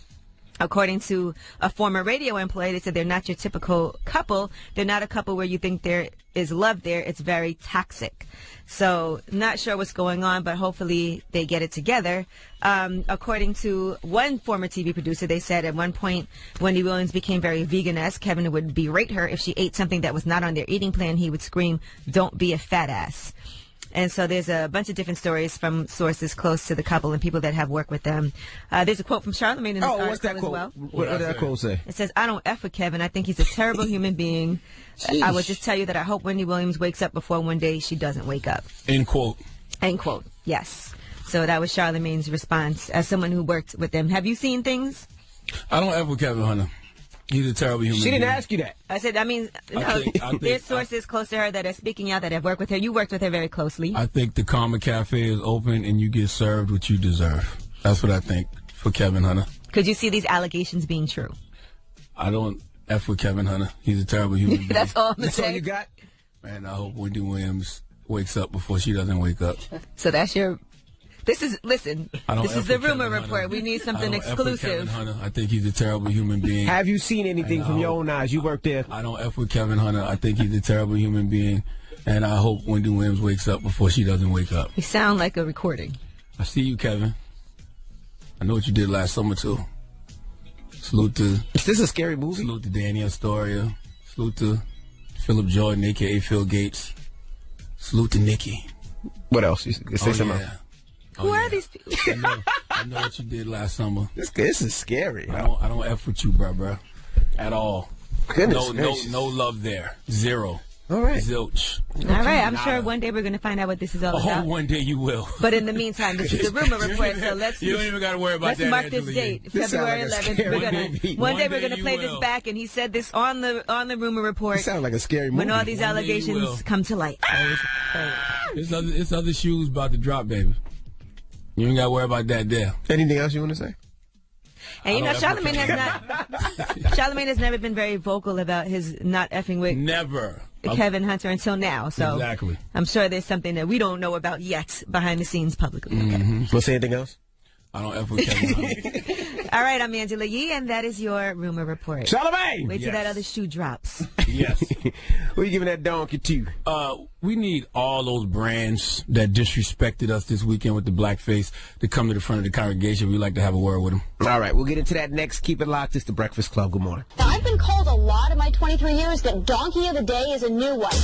[SPEAKER 2] According to a former radio employee, they said they're not your typical couple. They're not a couple where you think there is love there. It's very toxic. So not sure what's going on, but hopefully they get it together. According to one former TV producer, they said at one point Wendy Williams became very vegan-esque. Kevin would berate her if she ate something that was not on their eating plan. He would scream, "Don't be a fat ass." And so there's a bunch of different stories from sources close to the couple and people that have worked with them. There's a quote from Charlamagne in this article
[SPEAKER 1] what's that
[SPEAKER 2] as
[SPEAKER 1] quote?
[SPEAKER 2] well.
[SPEAKER 1] What did that quote say?
[SPEAKER 2] It says, "I don't F with Kevin. I think he's a terrible human being. I would just tell you that I hope Wendy Williams wakes up before one day she doesn't wake up."
[SPEAKER 3] End quote.
[SPEAKER 2] End quote. Yes. So that was Charlamagne's response as someone who worked with them. Have you seen things?
[SPEAKER 3] I don't F with Kevin Hunter. He's a terrible human being.
[SPEAKER 1] She didn't ask you that.
[SPEAKER 2] I said, I mean, there's sources close to her that are speaking out that have worked with her. You worked with her very closely.
[SPEAKER 3] I think the Karma Cafe is open and you get served what you deserve. That's what I think for Kevin Hunter.
[SPEAKER 2] Could you see these allegations being true?
[SPEAKER 3] I don't F with Kevin Hunter. He's a terrible human being.
[SPEAKER 2] That's all I'm saying.
[SPEAKER 1] That's all you got?
[SPEAKER 3] Man, I hope Wendy Williams wakes up before she doesn't wake up.
[SPEAKER 2] So that's your... This is the rumor report. We need something exclusive.
[SPEAKER 3] Kevin Hunter. I think he's a terrible human being.
[SPEAKER 1] Have you seen anything from your own eyes? You worked there.
[SPEAKER 3] I don't F with Kevin Hunter. I think he's a terrible human being. And I hope Wendy Williams wakes up before she doesn't wake up.
[SPEAKER 2] You sound like a recording.
[SPEAKER 3] I see you, Kevin. I know what you did last summer, too. Salute to...
[SPEAKER 1] Is this a scary movie?
[SPEAKER 3] Salute to Danny Astoria. Salute to Philip Jordan, a.k.a. Phil Gates. Salute to Nikki.
[SPEAKER 1] What else? You say something else.
[SPEAKER 2] Who are these people?
[SPEAKER 3] I know what you did last summer.
[SPEAKER 1] This is scary.
[SPEAKER 3] I don't F with you, bro. At all.
[SPEAKER 1] Goodness
[SPEAKER 3] no love there. Zero.
[SPEAKER 1] All right.
[SPEAKER 3] Zilch.
[SPEAKER 2] All right. I'm sure one day we're going to find out what this is all about.
[SPEAKER 3] Oh, one day you will.
[SPEAKER 2] But in the meantime, this is a rumor report, so
[SPEAKER 3] you don't even got to worry about that.
[SPEAKER 2] Let's mark this date, February 11th. One day we're going to play this back, and he said this on the rumor report.
[SPEAKER 1] It sounds like a scary movie.
[SPEAKER 2] When all these allegations come to light.
[SPEAKER 3] It's other shoes about to drop, baby. You ain't got to worry about that there.
[SPEAKER 1] Anything else you want to say?
[SPEAKER 2] And you know, Charlamagne has never been very vocal about his not effing with Kevin Hunter until now. So
[SPEAKER 3] exactly.
[SPEAKER 2] I'm sure there's something that we don't know about yet behind the scenes publicly. Okay.
[SPEAKER 1] Want to say anything else?
[SPEAKER 3] I don't F with Kevin Hunter.
[SPEAKER 2] All right, I'm Angela Yee, and that is your rumor report.
[SPEAKER 1] Charlamagne!
[SPEAKER 2] Wait till that other shoe drops.
[SPEAKER 3] Yes.
[SPEAKER 1] Who you giving that donkey to?
[SPEAKER 3] We need all those brands that disrespected us this weekend with the blackface to come to the front of the congregation. We'd like to have a word with them.
[SPEAKER 1] All right, we'll get into that next. Keep it locked. It's the Breakfast Club. Good morning.
[SPEAKER 17] I've been called a lot in my 23 years, but Donkey of the Day is a new one.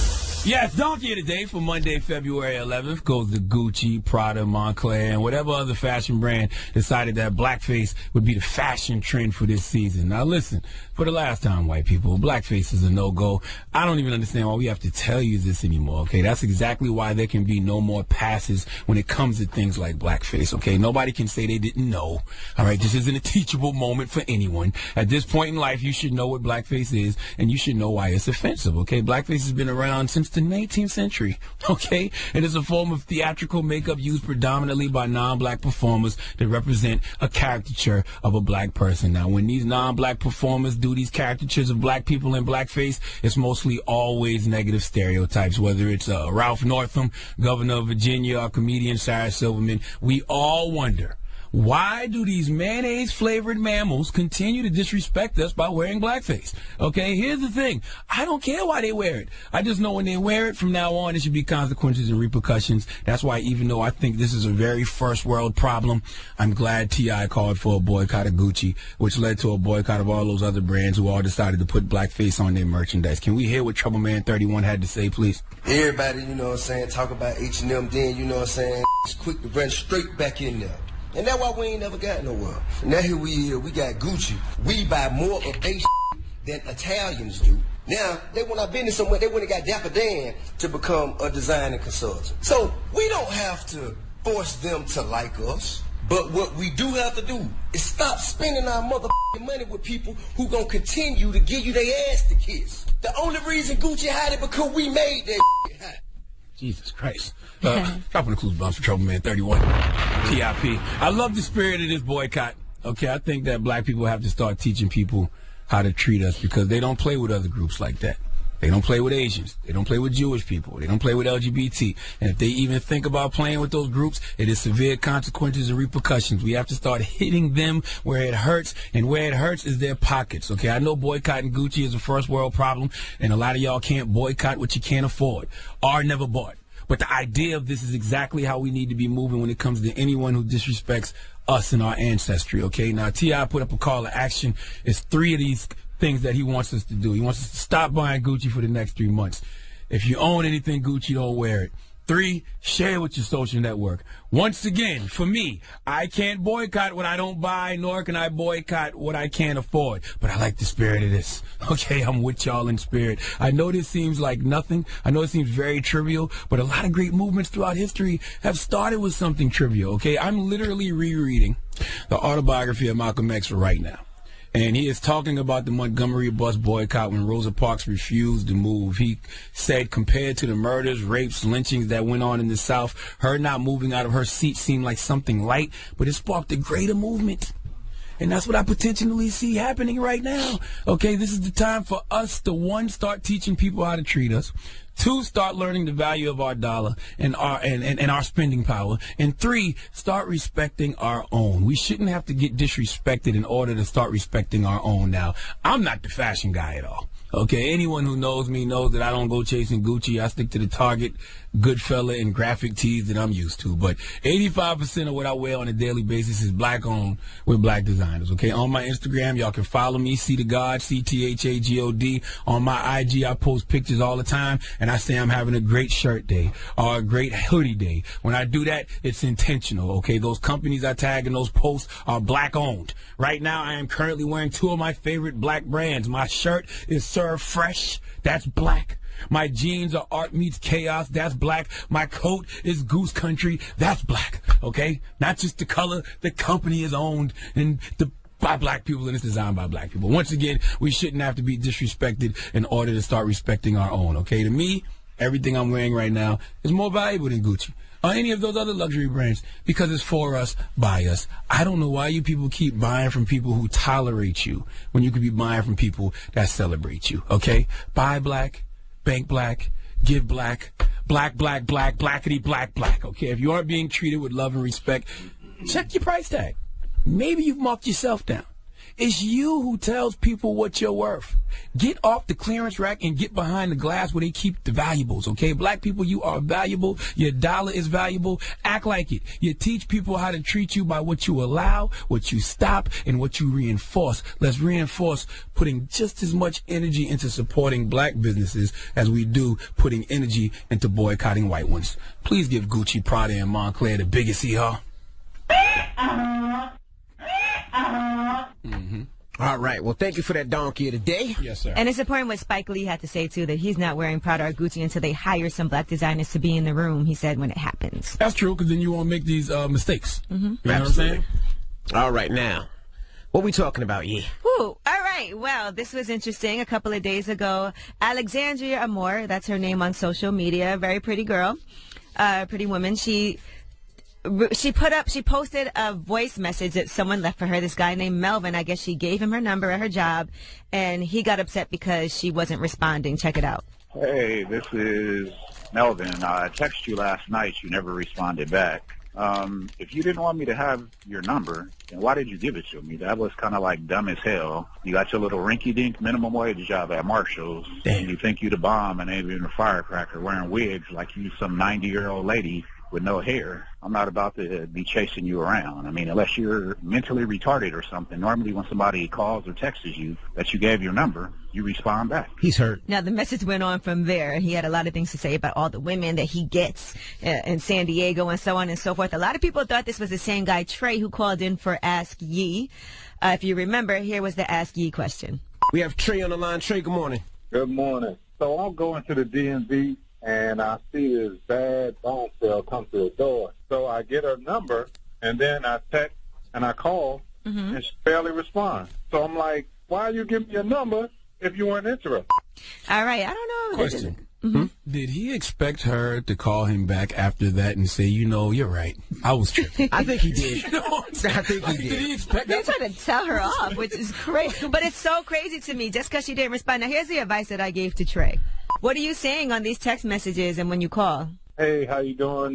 [SPEAKER 3] Yes, Donkey of the Day for Monday, February 11th goes to Gucci, Prada, Moncler, and whatever other fashion brand decided that blackface would be the fashion trend for this season. Now listen, for the last time, white people, blackface is a no-go. I don't even understand why we have to tell you this anymore, okay? That's exactly why there can be no more passes when it comes to things like blackface, okay? Nobody can say they didn't know, all right? This isn't a teachable moment for anyone. At this point in life, you should know what blackface is, and you should know why it's offensive, okay? Blackface has been around since the 19th century, okay? And it's a form of theatrical makeup used predominantly by non-black performers that represent a caricature of a black person. Now, when these non-black performers do these caricatures of black people in blackface, it's mostly always negative stereotypes, whether it's Ralph Northam, governor of Virginia, or comedian Sarah Silverman. We all wonder, why do these mayonnaise-flavored mammals continue to disrespect us by wearing blackface? Okay, here's the thing. I don't care why they wear it. I just know when they wear it, from now on, there should be consequences and repercussions. That's why, even though I think this is a very first-world problem, I'm glad T.I. called for a boycott of Gucci, which led to a boycott of all those other brands who all decided to put blackface on their merchandise. Can we hear what Troubleman 31 had to say, please?
[SPEAKER 14] Everybody, you know what I'm saying, talk about H&M, then, you know what I'm saying, it's quick to run straight back in there. And that's why we ain't never got nowhere. Now here we got Gucci. We buy more of their than Italians do. Now, they went out business somewhere, they went and got Dapper Dan to become a designer consultant. So we don't have to force them to like us. But what we do have to do is stop spending our motherfucking money with people who gonna continue to give you their ass to kiss. The only reason Gucci had it because we made that hot.
[SPEAKER 3] Jesus Christ. Dropping the clues bombs for Troubleman 31. TIP. I love the spirit of this boycott. Okay, I think that black people have to start teaching people how to treat us, because they don't play with other groups like that. They don't play with Asians. They don't play with Jewish people. They don't play with LGBT. And if they even think about playing with those groups, it is severe consequences and repercussions. We have to start hitting them where it hurts, and where it hurts is their pockets. Okay, I know boycotting Gucci is a first world problem, and a lot of y'all can't boycott what you can't afford or never bought. But the idea of this is exactly how we need to be moving when it comes to anyone who disrespects us and our ancestry, okay? Now, T.I. put up a call to action. It's 3 of these things that he wants us to do. He wants us to stop buying Gucci for the next 3 months. If you own anything Gucci, don't wear it. 3, share it with your social network. Once again, for me, I can't boycott what I don't buy, nor can I boycott what I can't afford. But I like the spirit of this. Okay, I'm with y'all in spirit. I know this seems like nothing. I know it seems very trivial, but a lot of great movements throughout history have started with something trivial. Okay, I'm literally rereading the autobiography of Malcolm X right now. And he is talking about the Montgomery bus boycott when Rosa Parks refused to move. He said, compared to the murders, rapes, lynchings that went on in the South, her not moving out of her seat seemed like something light, but it sparked a greater movement. And that's what I potentially see happening right now. Okay, this is the time for us to, 1, start teaching people how to treat us. 2, start learning the value of our dollar and our spending power. And 3, start respecting our own. We shouldn't have to get disrespected in order to start respecting our own. Now, I'm not the fashion guy at all. Okay, anyone who knows me knows that I don't go chasing Gucci. I stick to the Target, Goodfella, and graphic tees that I'm used to. But 85% of what I wear on a daily basis is black-owned with black designers. Okay, on my Instagram, y'all can follow me, See the God, CTHAGOD. On my IG, I post pictures all the time, and I say I'm having a great shirt day or a great hoodie day. When I do that, it's intentional. Okay, those companies I tag in those posts are black-owned. Right now, I am currently wearing 2 of my favorite black brands. My shirt is Serve Fresh. That's black. My jeans are Art Meets Chaos. That's black. My coat is Goose Country. That's black. Okay? Not just the color. The company is owned and by black people, and it's designed by black people. Once again, we shouldn't have to be disrespected in order to start respecting our own. Okay? To me, everything I'm wearing right now is more valuable than Gucci or any of those other luxury brands, because it's for us, by us. I don't know why you people keep buying from people who tolerate you when you could be buying from people that celebrate you, okay? Buy black, bank black, give black, black, black, black, blackity, black, black, okay? If you aren't being treated with love and respect, check your price tag. maybe you've marked yourself down. It's you who tells people what you're worth. Get off the clearance rack and get behind the glass where they keep the valuables, okay? Black people, you are valuable. Your dollar is valuable. Act like it. You teach people how to treat you by what you allow, what you stop, and what you reinforce. Let's reinforce putting just as much energy into supporting black businesses as we do putting energy into boycotting white ones. Please give Gucci, Prada, and Montclair the biggest hee-haw.
[SPEAKER 1] All right. Well, thank you for that donkey of the day.
[SPEAKER 3] Yes, sir.
[SPEAKER 2] And it's important what Spike Lee had to say, too, that he's not wearing Prada or Gucci until they hire some black designers to be in the room, he said, when it happens.
[SPEAKER 3] That's true, because then you won't make these mistakes.
[SPEAKER 2] Mm-hmm.
[SPEAKER 3] You know what I'm saying?
[SPEAKER 1] All right, now, what we talking about, yeah?
[SPEAKER 2] Woo. All right. Well, this was interesting. A couple of days ago, Alexandria Amor, that's her name on social media, very pretty girl, pretty woman. She posted a voice message that someone left for her, this guy named Melvin. I guess she gave him her number at her job, and he got upset because she wasn't responding. Check it out.
[SPEAKER 18] Hey, this is Melvin. I texted you last night. You never responded back. If you didn't want me to have your number, then why did you give it to me? That was kind of like dumb as hell. You got your little rinky-dink minimum wage job at Marshall's, and you think you the bomb and ain't even a firecracker wearing wigs like you some 90-year-old lady with no hair. I'm not about to be chasing you around. I mean, unless you're mentally retarded or something. Normally when somebody calls or texts you that you gave your number, you respond back.
[SPEAKER 1] He's hurt.
[SPEAKER 2] Now, the message went on from there. He had a lot of things to say about all the women that he gets in San Diego and so on and so forth. A lot of people thought this was the same guy, Trey, who called in for Ask Ye. If you remember, here was the Ask Ye question.
[SPEAKER 1] We have Trey on the line. Trey, good morning.
[SPEAKER 19] Good morning. So I'm going to the DMV, and I see this bad bone cell come to the door. So I get her number, and then I text and I call, and she barely responds. So I'm like, why you give me your number if you weren't interested?
[SPEAKER 2] All right, I don't know.
[SPEAKER 3] Question. Did he expect her to call him back after that and say, you know, you're right, I was tripping?
[SPEAKER 1] I think he did.
[SPEAKER 3] You know what I'm saying?
[SPEAKER 1] I think he did.
[SPEAKER 3] Did he expect
[SPEAKER 2] They're
[SPEAKER 3] that?
[SPEAKER 2] trying to tell her off, which is crazy. But it's so crazy to me just because she didn't respond. Now, here's the advice that I gave to Trey. What are you saying on these text messages and when you call?
[SPEAKER 19] Hey, how you doing?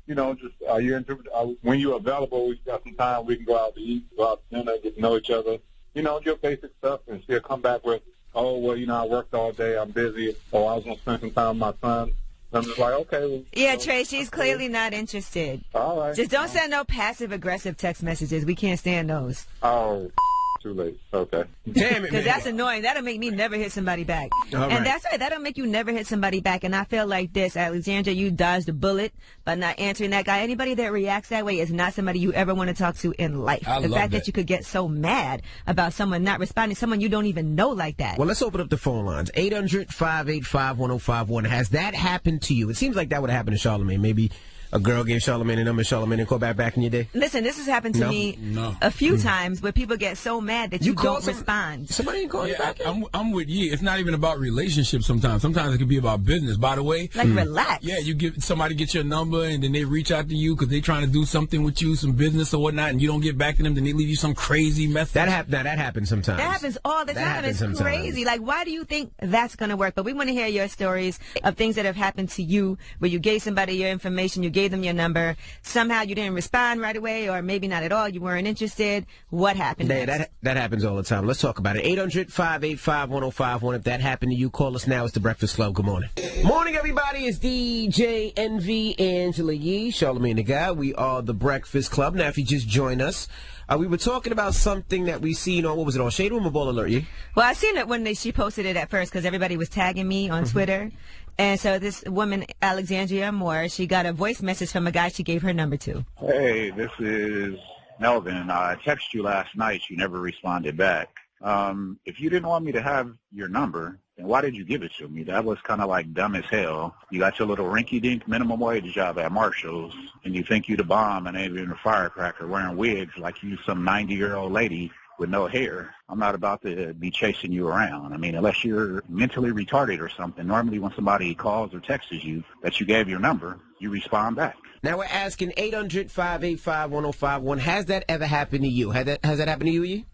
[SPEAKER 19] You know, just are you when you're available, we got some time, we can go out to eat, go out to dinner, get to know each other. You know, your basic stuff, and she'll come back with, oh, well, you know, I worked all day, I'm busy, or I was going to spend some time with my son. I'm just like, okay. Well,
[SPEAKER 2] yeah, Trey, she's clearly not interested.
[SPEAKER 19] All right.
[SPEAKER 2] Just don't send no passive-aggressive text messages. We can't stand those.
[SPEAKER 19] Oh, too late. Okay.
[SPEAKER 1] Damn it,
[SPEAKER 2] Because that's annoying. That'll make me never hit somebody back. And that's right. That'll make you never hit somebody back. And I feel like this, Alexandra, you dodged a bullet by not answering that guy. Anybody that reacts that way is not somebody you ever want to talk to in life. The fact that you could get so mad about someone not responding, someone you don't even know like that.
[SPEAKER 1] Well, let's open up the phone lines. 800-585-1051. Has that happened to you? It seems like that would have happened to Charlamagne. Maybe a girl gave Charlamagne a number, Charlamagne and call back in your day?
[SPEAKER 2] Listen, this has happened to me a few times where people get so mad that you don't respond.
[SPEAKER 1] Somebody ain't calling you back?
[SPEAKER 3] I'm with you. It's not even about relationships sometimes. Sometimes it can be about business. By the way.
[SPEAKER 2] Like, relax.
[SPEAKER 3] Yeah, you give somebody get your number and then they reach out to you because they're trying to do something with you, some business or whatnot, and you don't get back to them, then they leave you some crazy message.
[SPEAKER 1] That happens sometimes.
[SPEAKER 2] That happens all the time. It's crazy. Like, why do you think that's going to work? But we want to hear your stories of things that have happened to you where you gave somebody your information, you gave them your number, somehow you didn't respond right away, or maybe not at all, you weren't interested. What happened?
[SPEAKER 1] Yeah, that happens all the time. Let's talk about it. 800-585-1051. If that happened to you, call us now. It's The Breakfast Club. Good morning. Morning, everybody. It's DJ NV, Angela Yee, Charlamagne the Guy. We are The Breakfast Club. Now, if you just joined us, we were talking about something that we seen on, what was it, on Shade Room or Ball Alert, yeah?
[SPEAKER 2] Well, I seen it when she posted it at first because everybody was tagging me on Twitter. And so this woman, Alexandria Moore, she got a voice message from a guy she gave her number to.
[SPEAKER 18] Hey, this is Melvin. I texted you last night. You never responded back. If you didn't want me to have your number, then why did you give it to me? That was kind of like dumb as hell. You got your little rinky-dink minimum wage job at Marshall's, and you think you the bomb and ain't even a firecracker wearing wigs like you some 90-year-old lady with no hair. I'm not about to be chasing you around. I mean, unless you're mentally retarded or something. Normally when somebody calls or texts you that you gave your number, you respond back.
[SPEAKER 1] Now we're asking 800-585-1051. Has that ever happened to you? Has that happened to you, Yee?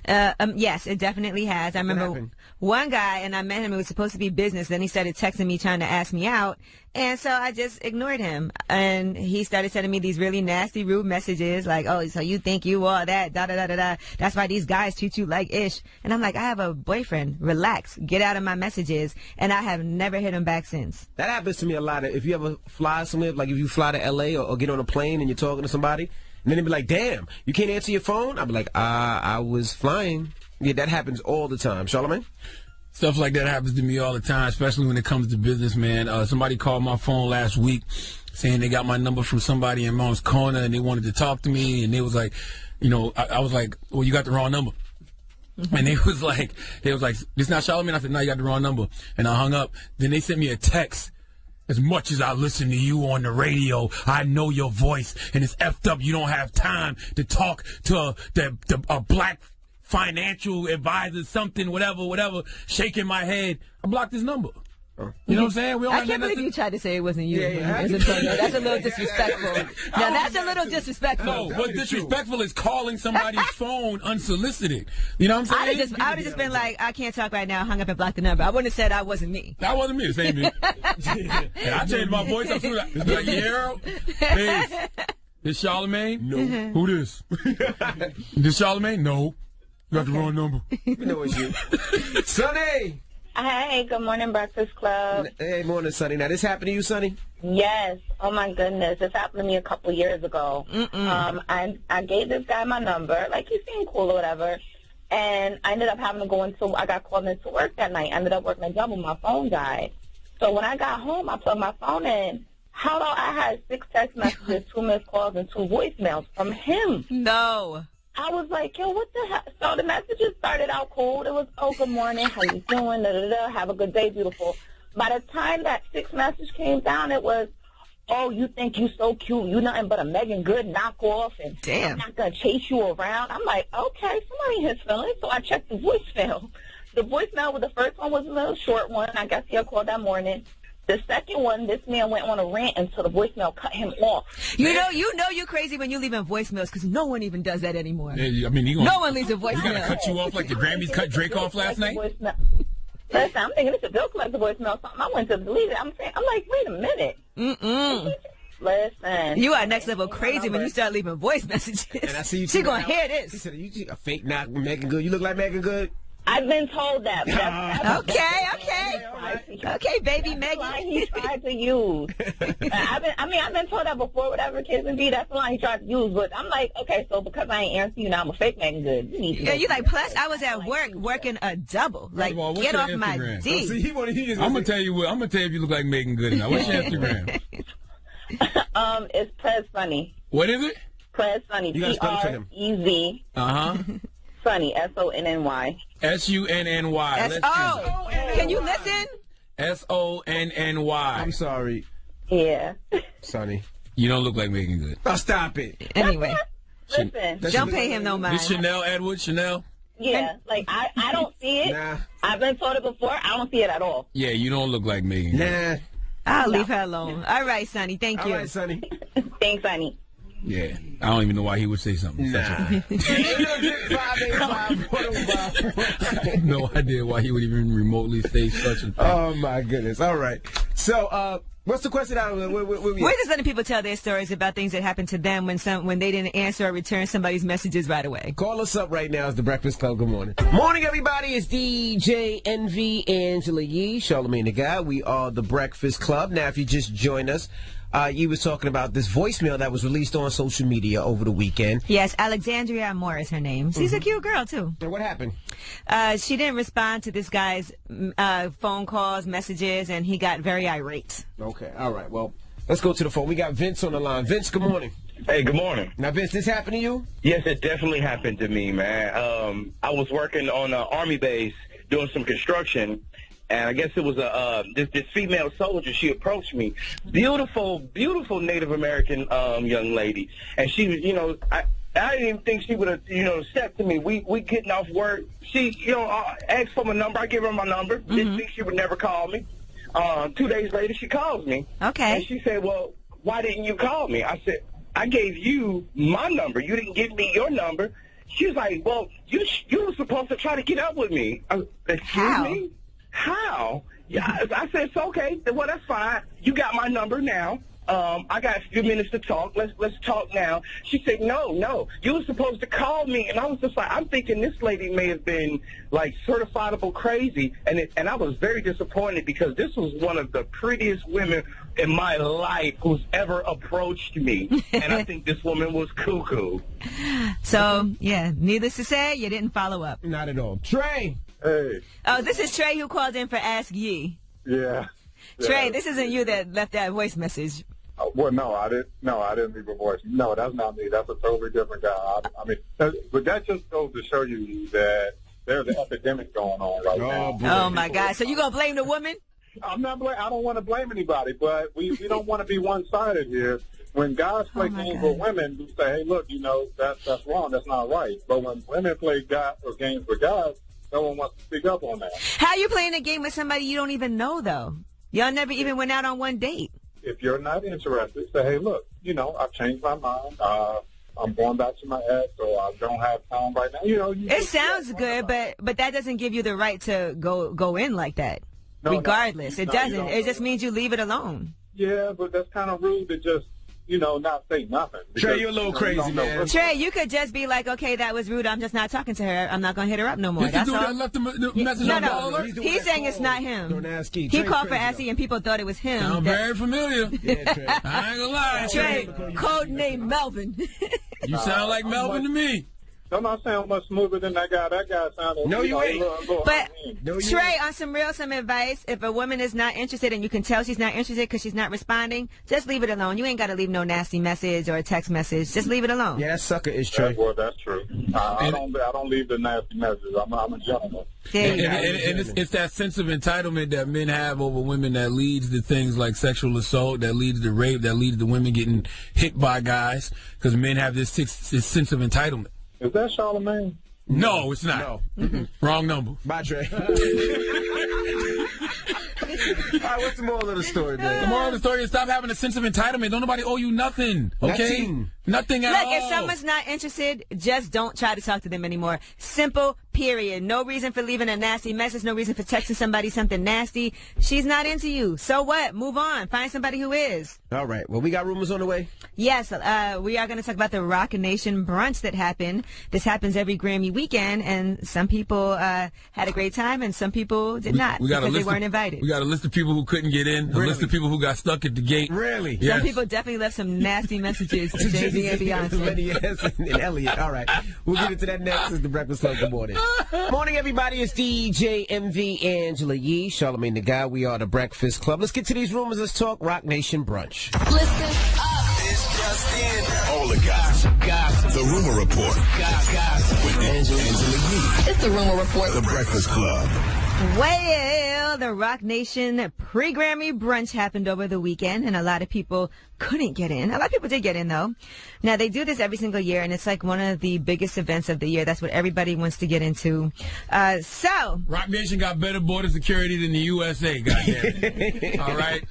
[SPEAKER 2] Yes, it definitely has. I remember one guy, and I met him. It was supposed to be business. Then he started texting me, trying to ask me out. And so I just ignored him. And he started sending me these really nasty, rude messages like, oh, so you think you are that, da-da-da-da-da. That's why these guys treat you like ish. And I'm like, I have a boyfriend. Relax. Get out of my messages. And I have never hit him back since.
[SPEAKER 1] That happens to me a lot. If you ever fly somewhere, like if you fly to L.A. or get on a plane and you're talking to somebody, and then they be like, damn, you can't answer your phone? I'll be like, I was flying. Yeah, that happens all the time. Charlamagne?
[SPEAKER 3] Stuff like that happens to me all the time, especially when it comes to business, man. Somebody called my phone last week saying they got my number from somebody in Mom's Corner and they wanted to talk to me. And they was like, you know, I was like, well, you got the wrong number. And they was like, this is not Charlamagne. I said, no, you got the wrong number. And I hung up. Then they sent me a text. As much as I listen to you on the radio, I know your voice, and it's effed up. You don't have time to talk to a black financial advisor, something, whatever, shaking my head. I blocked his number. You know what I'm saying?
[SPEAKER 2] I can't believe you tried to say it wasn't you.
[SPEAKER 3] Yeah.
[SPEAKER 2] That's a little disrespectful. Now, that's a little disrespectful.
[SPEAKER 3] No, what's disrespectful is calling somebody's phone unsolicited. You know what I'm saying?
[SPEAKER 2] I would have just been like, I can't talk right now, hung up and blocked the number. I wouldn't have said I wasn't me.
[SPEAKER 3] That wasn't me. It ain't me. And I changed my voice up through that. It's like, yeah, hey, this Charlamagne? No. Who this? This Charlamagne? No. You got the wrong number.
[SPEAKER 1] We know it's you. Sonny!
[SPEAKER 10] Hey, good morning, Breakfast Club.
[SPEAKER 1] Hey, morning, Sonny. Now, this happened to you, Sonny?
[SPEAKER 10] Yes. Oh, my goodness. This happened to me a couple years ago. I gave this guy my number. Like, he seemed cool or whatever. And I ended up having to go I got called into work that night. I ended up working a double. My phone died. So when I got home, I plugged my phone in. How about I had 6 text messages, 2 missed calls, and 2 voicemails from him?
[SPEAKER 2] No.
[SPEAKER 10] I was like, yo, what the hell? So the messages started out cool. It was, oh, good morning, how you doing, da-da-da, have a good day, beautiful. By the time that 6th message came down, it was, oh, you think you so cute, you nothing but a Megan Good knockoff, and
[SPEAKER 2] damn,
[SPEAKER 10] I'm not going to chase you around. I'm like, okay, somebody his feelings. So I checked the voicemail. The voicemail, the first one was a little short one. I guess he had called that morning. The second one, this man went on a rant until the voicemail cut him off.
[SPEAKER 2] You know you're crazy when you leave in voicemails because no one even does that anymore.
[SPEAKER 3] Yeah, I mean,
[SPEAKER 2] no one leaves a voicemail.
[SPEAKER 3] He's going to cut you off like the Grammys cut Drake off last night?
[SPEAKER 10] Listen, I'm thinking it's a bill collector voicemail or something. I went to delete it. I'm like, wait a minute. Listen.
[SPEAKER 2] You are next level crazy when you start leaving voice messages.
[SPEAKER 1] And I see you.
[SPEAKER 2] She going to hear this.
[SPEAKER 1] He said, you a fake not Megan Good. You look like Megan Good.
[SPEAKER 10] I've been told that.
[SPEAKER 2] Okay, baby Megan.
[SPEAKER 10] That's the line he tried to use. I've been told that before, whatever kids and be. That's the line he tried to use. But I'm like, okay, so because I ain't answering you now, I'm a fake Megan Good.
[SPEAKER 2] You like, plus I was at work working a double. Like, get off my D.
[SPEAKER 3] I'm gonna tell you if you look like Megan Good now. What's your Instagram?
[SPEAKER 10] It's Prez Funny.
[SPEAKER 3] What is it?
[SPEAKER 10] Prez Funny.
[SPEAKER 1] You gotta spell it for him.
[SPEAKER 10] P-R-E-Z. Sunny, S-O-N-N-Y.
[SPEAKER 3] S-U-N-N-Y.
[SPEAKER 2] Can you listen?
[SPEAKER 3] S-O-N-N-Y.
[SPEAKER 1] I'm sorry.
[SPEAKER 10] Yeah.
[SPEAKER 1] Sonny.
[SPEAKER 3] You don't look like Megan Good.
[SPEAKER 1] Oh, stop it.
[SPEAKER 2] Anyway.
[SPEAKER 10] Listen.
[SPEAKER 2] Don't pay him no mind.
[SPEAKER 3] This Chanel Edwards, Chanel?
[SPEAKER 10] Yeah, like, I don't see it.
[SPEAKER 1] Nah.
[SPEAKER 10] I've been told it before. I don't see it at all.
[SPEAKER 3] Yeah, you don't look like Megan Good.
[SPEAKER 1] Nah.
[SPEAKER 2] I'll leave her alone. All right, Sonny. Thank you.
[SPEAKER 1] All right, Sonny.
[SPEAKER 10] Thanks, Sonny.
[SPEAKER 3] Yeah, I don't even know why he would say something.
[SPEAKER 1] Nah.
[SPEAKER 3] I have no idea why he would even remotely say such a thing.
[SPEAKER 1] Oh, my goodness. All right. So, what's the question?
[SPEAKER 2] We're just letting people tell their stories about things that happened to them when they didn't answer or return somebody's messages right away.
[SPEAKER 1] Call us up right now. It's the Breakfast Club. Good morning. Morning, everybody. It's DJ NV, Angela Yee, Charlamagne the Guy. We are the Breakfast Club. Now, if you just joined us, you was talking about this voicemail that was released on social media over the weekend.
[SPEAKER 2] Yes, Alexandria Moore is her name. She's a cute girl, too.
[SPEAKER 1] And what happened?
[SPEAKER 2] She didn't respond to this guy's phone calls, messages, and he got very irate.
[SPEAKER 1] Okay, all right. Well, let's go to the phone. We got Vince on the line. Vince, good morning.
[SPEAKER 20] Hey, good morning.
[SPEAKER 1] Now, Vince, this happened to you?
[SPEAKER 20] Yes, it definitely happened to me, man. I was working on an Army base doing some construction, and I guess it was this female soldier. She approached me, beautiful Native American young lady, and she was, I didn't even think she would have, accepted me. We getting off work. She, asked for my number. I give her my number. Didn't think she would never call me. 2 days later, she calls me.
[SPEAKER 2] Okay.
[SPEAKER 20] And she said, well, why didn't you call me? I said, I gave you my number. You didn't give me your number. She was like, well, you were supposed to try to get up with me. Excuse me? How? Yeah, I said, it's okay. Well, that's fine. You got my number now. I got a few minutes to talk. Let's talk now. She said, no. You were supposed to call me. And I was just like, I'm thinking this lady may have been, like, certifiable crazy. And I was very disappointed because this was one of the prettiest women in my life who's ever approached me. And I think this woman was cuckoo.
[SPEAKER 2] So, yeah, needless to say, you didn't follow up.
[SPEAKER 1] Not at all. Trey.
[SPEAKER 19] Hey.
[SPEAKER 2] Oh, this is Trey who called in for Ask Ye.
[SPEAKER 19] Yeah.
[SPEAKER 2] Trey, this isn't you that left that voice message.
[SPEAKER 19] Well, no, I didn't leave a voice. No, that's not me. That's a totally different guy. But that just goes to show you that there's an epidemic going on right now.
[SPEAKER 2] Oh my God! So you gonna blame the woman?
[SPEAKER 19] I'm not. I don't want to blame anybody, but we don't want to be one-sided here. When guys play games with women, we say, hey, look, that's wrong. That's not right. But when women play games with guys, no one wants to speak up on that.
[SPEAKER 2] How you playing a game with somebody you don't even know, though? Y'all never even went out on one date.
[SPEAKER 19] If you're not interested, say, hey, look, I've changed my mind. I'm going back to my ex, or I don't have time right now.
[SPEAKER 2] It sounds good, but that doesn't give you the right to go in like that.
[SPEAKER 19] No,
[SPEAKER 2] regardless, it doesn't. It just means you leave it alone.
[SPEAKER 19] Yeah, but that's kind of rude to just, not say nothing. Because,
[SPEAKER 1] Trey, you're a little crazy, man.
[SPEAKER 2] Trey, you could just be like, okay, that was rude. I'm just not talking to her. I'm not going to hit her up no more. That's all.
[SPEAKER 3] Left the message on the alert?
[SPEAKER 2] He's saying it's not him. He called for Ashley, and people thought it was him.
[SPEAKER 3] Sound very familiar. Yeah, Trey. I ain't gonna lie.
[SPEAKER 2] Trey, code name Melvin.
[SPEAKER 3] You sound like Melvin to me.
[SPEAKER 19] Don't I sound much smoother than that guy? That guy sounded...
[SPEAKER 1] No, you ain't.
[SPEAKER 2] But, Trey, on some advice, if a woman is not interested and you can tell she's not interested because she's not responding, just leave it alone. You ain't got to leave no nasty message or a text message. Just leave it alone.
[SPEAKER 1] Yeah, that sucker is Trey.
[SPEAKER 19] Well, that's true. I don't leave the nasty messages. I'm a gentleman.
[SPEAKER 3] And it's that sense of entitlement that men have over women that leads to things like sexual assault, that leads to rape, that leads to women getting hit by guys, because men have this sense of entitlement.
[SPEAKER 19] Is that Charlamagne?
[SPEAKER 3] No, it's not. No. Wrong number.
[SPEAKER 1] Bye, Trey. All right, what's the moral of the story, man?
[SPEAKER 3] The moral of the story is stop having a sense of entitlement. Don't nobody owe you nothing, okay? Nothing at all.
[SPEAKER 2] Look, if someone's not interested, just don't try to talk to them anymore. Simple, period. No reason for leaving a nasty message. No reason for texting somebody something nasty. She's not into you. So what? Move on. Find somebody who is.
[SPEAKER 1] All right. Well, we got rumors on the way.
[SPEAKER 2] Yes. We are going to talk about the Rock Nation brunch that happened. This happens every Grammy weekend, and some people had a great time, and some people did not because they weren't invited.
[SPEAKER 3] We got a list of people who couldn't get in, a list of people who got stuck at the gate.
[SPEAKER 1] Really?
[SPEAKER 3] Yes.
[SPEAKER 2] Some people definitely left some nasty messages to Jay-Z and Beyonce.
[SPEAKER 1] And Elliot. All right. We'll get into that next. It's the Breakfast Club. Good morning. Morning, everybody. It's DJ MV Angela Yee, Charlamagne the Guy. We are the Breakfast Club. Let's get to these rumors. Let's talk Rock Nation brunch.
[SPEAKER 4] Listen up. It's just in. All the gossip. The Rumor Report. Gossip. With Angela Yee.
[SPEAKER 17] It's the Rumor Report.
[SPEAKER 4] The Breakfast Club.
[SPEAKER 2] Well, the Rock Nation pre-Grammy brunch happened over the weekend, and a lot of people couldn't get in. A lot of people did get in, though. Now, they do this every single year, and it's like one of the biggest events of the year. That's what everybody wants to get into. So
[SPEAKER 3] Rock Nation got better border security than the USA, goddamn. All right?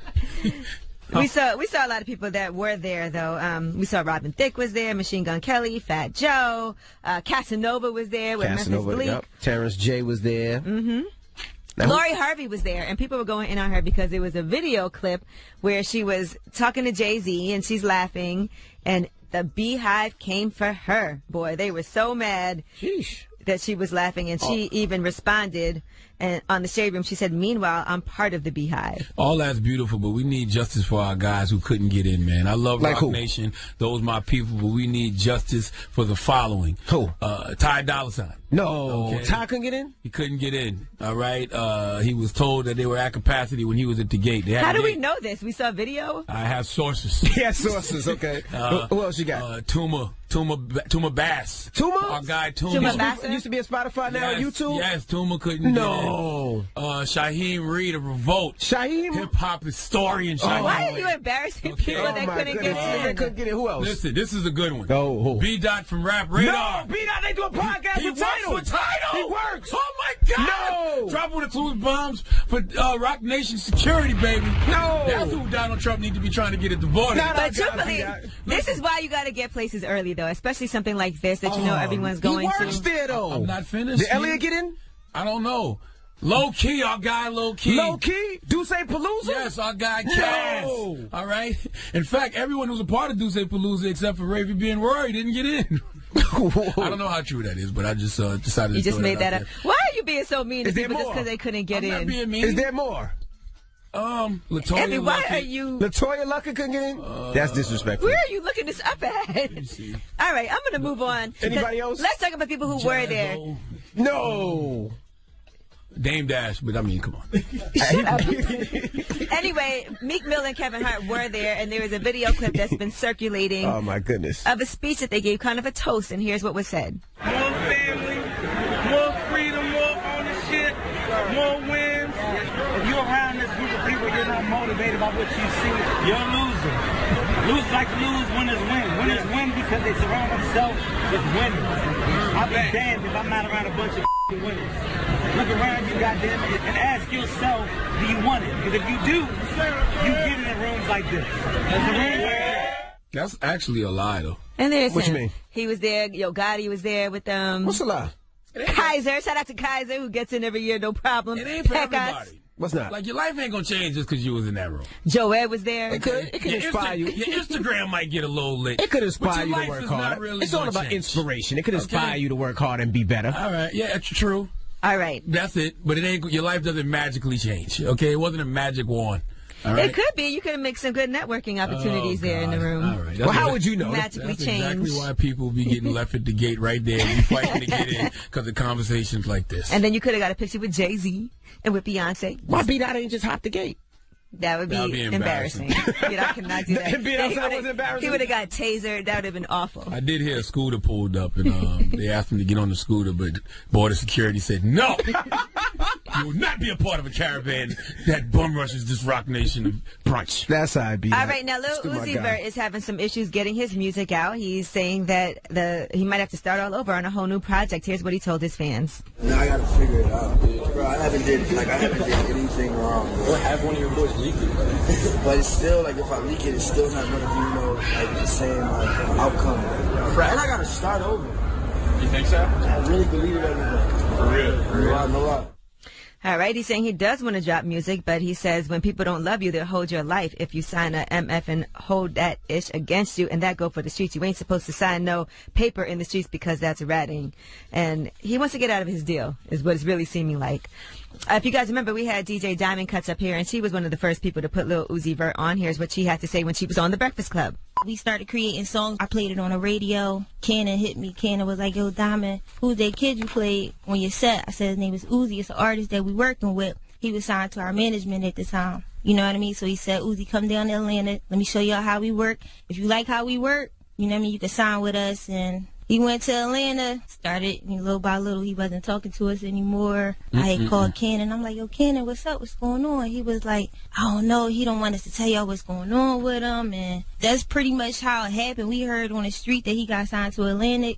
[SPEAKER 2] We saw a lot of people that were there, though. We saw Robin Thicke was there, Machine Gun Kelly, Fat Joe, Casanova was there with Memphis Bleak.
[SPEAKER 1] Yep. Terrence J was there.
[SPEAKER 2] Mm-hmm. Lori Harvey was there, and people were going in on her because it was a video clip where she was talking to Jay-Z, and she's laughing, and the Beehive came for her. Boy, they were so mad that she was laughing, and she even responded. And on the Shade Room, she said, meanwhile, I'm part of the Beehive.
[SPEAKER 3] All that's beautiful, but we need justice for our guys who couldn't get in, man. I love Rock Nation. Those my people, but we need justice for the following.
[SPEAKER 1] Who?
[SPEAKER 3] Ty Dolla $ign.
[SPEAKER 1] No.
[SPEAKER 3] Okay.
[SPEAKER 1] Ty couldn't get in?
[SPEAKER 3] He couldn't get in, all right? He was told that they were at capacity when he was at the gate.
[SPEAKER 2] How do we know this? We saw video?
[SPEAKER 3] I have sources.
[SPEAKER 1] Yeah, sources, okay. Who else you got?
[SPEAKER 3] Tuma Bass.
[SPEAKER 1] Tuma?
[SPEAKER 3] Our guy Tuma.
[SPEAKER 1] Used to be a Spotify, now YouTube?
[SPEAKER 3] Yes, Tuma couldn't get in. Shaheem Reed of Revolt.
[SPEAKER 1] Shaheem?
[SPEAKER 3] Hip-hop historian Shaheem.
[SPEAKER 2] Why are you embarrassing people that couldn't get in?
[SPEAKER 1] They couldn't get in. Who else?
[SPEAKER 3] Listen, this is a good one.
[SPEAKER 1] Who?
[SPEAKER 3] B-Dot from Rap Radar.
[SPEAKER 1] No, B-Dot, they do a podcast with Tidal.
[SPEAKER 3] With Tidal.
[SPEAKER 1] He works.
[SPEAKER 3] Oh, my God.
[SPEAKER 1] No.
[SPEAKER 3] Drop one of clues bombs for Rock Nation security, baby.
[SPEAKER 1] No.
[SPEAKER 3] That's who Donald Trump need to be trying to get at the border.
[SPEAKER 2] But truthfully, this is why you got to get places early. though, especially something like this that you know everyone's going to.
[SPEAKER 1] He works there, though.
[SPEAKER 3] I'm not finished.
[SPEAKER 1] Did Elliot get in?
[SPEAKER 3] I don't know. Low key, our guy Low Key.
[SPEAKER 1] Low Key? Duce Palooza?
[SPEAKER 3] Yes, our guy Cass.
[SPEAKER 1] No.
[SPEAKER 3] All right. In fact, everyone who's a part of Duce Palooza except for Ravy B and Rory didn't get in. I don't know how true that is, but I just decided to
[SPEAKER 2] You just
[SPEAKER 3] throw
[SPEAKER 2] made that
[SPEAKER 3] out
[SPEAKER 2] up. Why are you being so mean to
[SPEAKER 1] Is there
[SPEAKER 2] people just
[SPEAKER 1] more?
[SPEAKER 2] because they couldn't get
[SPEAKER 3] I'm
[SPEAKER 2] in?
[SPEAKER 3] not being mean.
[SPEAKER 1] Is there more?
[SPEAKER 3] Latoya
[SPEAKER 2] Andy, why
[SPEAKER 3] Lucky.
[SPEAKER 2] are you...
[SPEAKER 1] Latoya Lucky couldn't get in? That's disrespectful.
[SPEAKER 2] Where are you looking this up at? All right, I'm going to move on.
[SPEAKER 1] Anybody else?
[SPEAKER 2] Let's talk about people who were there.
[SPEAKER 1] No.
[SPEAKER 3] Dame Dash, but I mean, come on.
[SPEAKER 2] Shut up. Anyway, Meek Mill and Kevin Hart were there, and there was a video clip that's been circulating
[SPEAKER 1] Oh, my goodness.
[SPEAKER 2] of a speech that they gave, kind of a toast, and here's what was said.
[SPEAKER 16] More family, more freedom, more ownership, more wins. If you're around this group of people, you're not motivated by what you see, you're a loser. Losers like to lose, winners win. Winners win because they surround themselves with winners. I'll be damned if I'm not around a bunch of winners. Look around you, goddamn it, and ask yourself, do you want it? Because if you do, you get in rooms like this.
[SPEAKER 3] That's actually a lie, though.
[SPEAKER 2] And there's
[SPEAKER 3] What you
[SPEAKER 2] him.
[SPEAKER 3] mean?
[SPEAKER 2] He was there. Yo Gotti was there with them.
[SPEAKER 1] What's a lie?
[SPEAKER 2] Kaiser. Shout out to Kaiser, who gets in every year, no problem.
[SPEAKER 3] It ain't for
[SPEAKER 2] Peck us.
[SPEAKER 3] everybody.
[SPEAKER 1] What's not?
[SPEAKER 3] Like, your life ain't gonna change just because you was in that room.
[SPEAKER 2] Joe Ed was there.
[SPEAKER 1] It could inspire you.
[SPEAKER 3] Your Instagram might get a little lit.
[SPEAKER 1] It could inspire
[SPEAKER 3] but your
[SPEAKER 1] you to
[SPEAKER 3] life
[SPEAKER 1] work
[SPEAKER 3] is not
[SPEAKER 1] hard.
[SPEAKER 3] really
[SPEAKER 1] It's all
[SPEAKER 3] gonna
[SPEAKER 1] about
[SPEAKER 3] change.
[SPEAKER 1] inspiration. It could inspire
[SPEAKER 3] Okay.
[SPEAKER 1] you to work hard and be better.
[SPEAKER 3] All right. Yeah, it's true.
[SPEAKER 2] All right.
[SPEAKER 3] That's it. But it ain't. Your life doesn't magically change. Okay, it wasn't a magic wand. All right.
[SPEAKER 2] It could be. You could have made some good networking opportunities there in the room.
[SPEAKER 3] All right.
[SPEAKER 1] Well, how would you know?
[SPEAKER 2] Magically
[SPEAKER 3] That's
[SPEAKER 2] change.
[SPEAKER 3] exactly why people be getting left at the gate right there. You fighting to get in because of conversations like this.
[SPEAKER 2] And then you could have got a picture with Jay-Z and with Beyonce.
[SPEAKER 1] Why beat out and just hop the gate?
[SPEAKER 2] That would be embarrassing. I cannot do that.
[SPEAKER 1] Being outside was embarrassing?
[SPEAKER 2] He would have got tasered. That would have been awful.
[SPEAKER 3] I did hear a scooter pulled up, and they asked him to get on the scooter, but border security said, no! You will not be a part of a caravan that bum rushes this Rock Nation brunch.
[SPEAKER 1] That's how I beat
[SPEAKER 2] All right, now Lil Uzi Vert is having some issues getting his music out. He's saying that he might have to start all over on a whole new project. Here's what he told his fans.
[SPEAKER 14] Now I gotta figure it out, bro. I haven't did anything wrong, bro. Or have one of your boys leak it, bro. But it's still like if I leak it, it's still not gonna be like the same outcome. And I gotta start over.
[SPEAKER 16] You think so?
[SPEAKER 14] I really believe it everything.
[SPEAKER 16] For real?
[SPEAKER 14] No lie.
[SPEAKER 2] All right, he's saying he does want to drop music, but he says when people don't love you, they'll hold your life. If you sign a MF and hold that ish against you, and that go for the streets, you ain't supposed to sign no paper in the streets because that's ratting. And he wants to get out of his deal, is what it's really seeming like. If you guys remember, we had DJ Diamond Cuts up here, and she was one of the first people to put Lil Uzi Vert on. Here's what she had to say when she was on The Breakfast Club.
[SPEAKER 21] We started creating songs. I played it on the radio. Cannon hit me. Cannon was like, yo, Diamond, who's that kid you played on your set? I said his name is Uzi. It's an artist that we working with. He was signed to our management at the time. You know what I mean? So he said, Uzi, come down to Atlanta. Let me show y'all how we work. If you like how we work, you know what I mean, you can sign with us. And he went to Atlanta, started, little by little, he wasn't talking to us anymore. I had called Cannon. I'm like, yo, Cannon, what's up? What's going on? He was like, I don't know. He don't want us to tell y'all what's going on with him. And that's pretty much how it happened. We heard on the street that he got signed to Atlantic.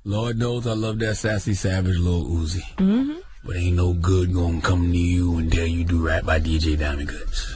[SPEAKER 3] Lord knows I love that sassy, savage Lil Uzi.
[SPEAKER 2] Mm-hmm.
[SPEAKER 3] But ain't no good gonna come to you and tell you do rap by DJ Diamond Cuts.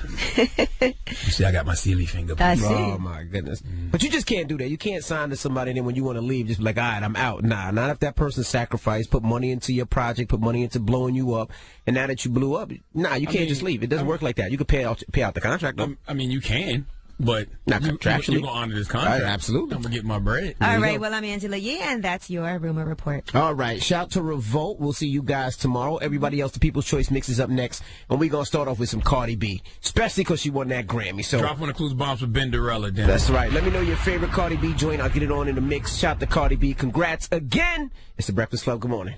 [SPEAKER 3] You see, I got my silly finger.
[SPEAKER 2] I see.
[SPEAKER 1] Oh, my goodness. But you just can't do that. You can't sign to somebody and then when you want to leave, just be like, all right, I'm out. Nah, not if that person sacrificed, put money into your project, put money into blowing you up, and now that you blew up, nah, you can't just leave. It doesn't work like that. You can pay out the contract, though.
[SPEAKER 3] I mean, you can, but
[SPEAKER 1] not contractually.
[SPEAKER 3] You're going to honor this contract.
[SPEAKER 1] Right, absolutely.
[SPEAKER 3] I'm going to get my bread.
[SPEAKER 2] All right, well, I'm Angela Yee, and that's your Rumor Report.
[SPEAKER 1] All right, shout to Revolt. We'll see you guys tomorrow. Everybody else, the People's Choice Mix is up next, and we're going to start off with some Cardi B, especially because she won that Grammy. So
[SPEAKER 3] Drop one of Clues Bombs for Benderella.
[SPEAKER 1] That's right. Let me know your favorite Cardi B joint. I'll get it on in the mix. Shout to Cardi B. Congrats again. It's The Breakfast Club. Good morning.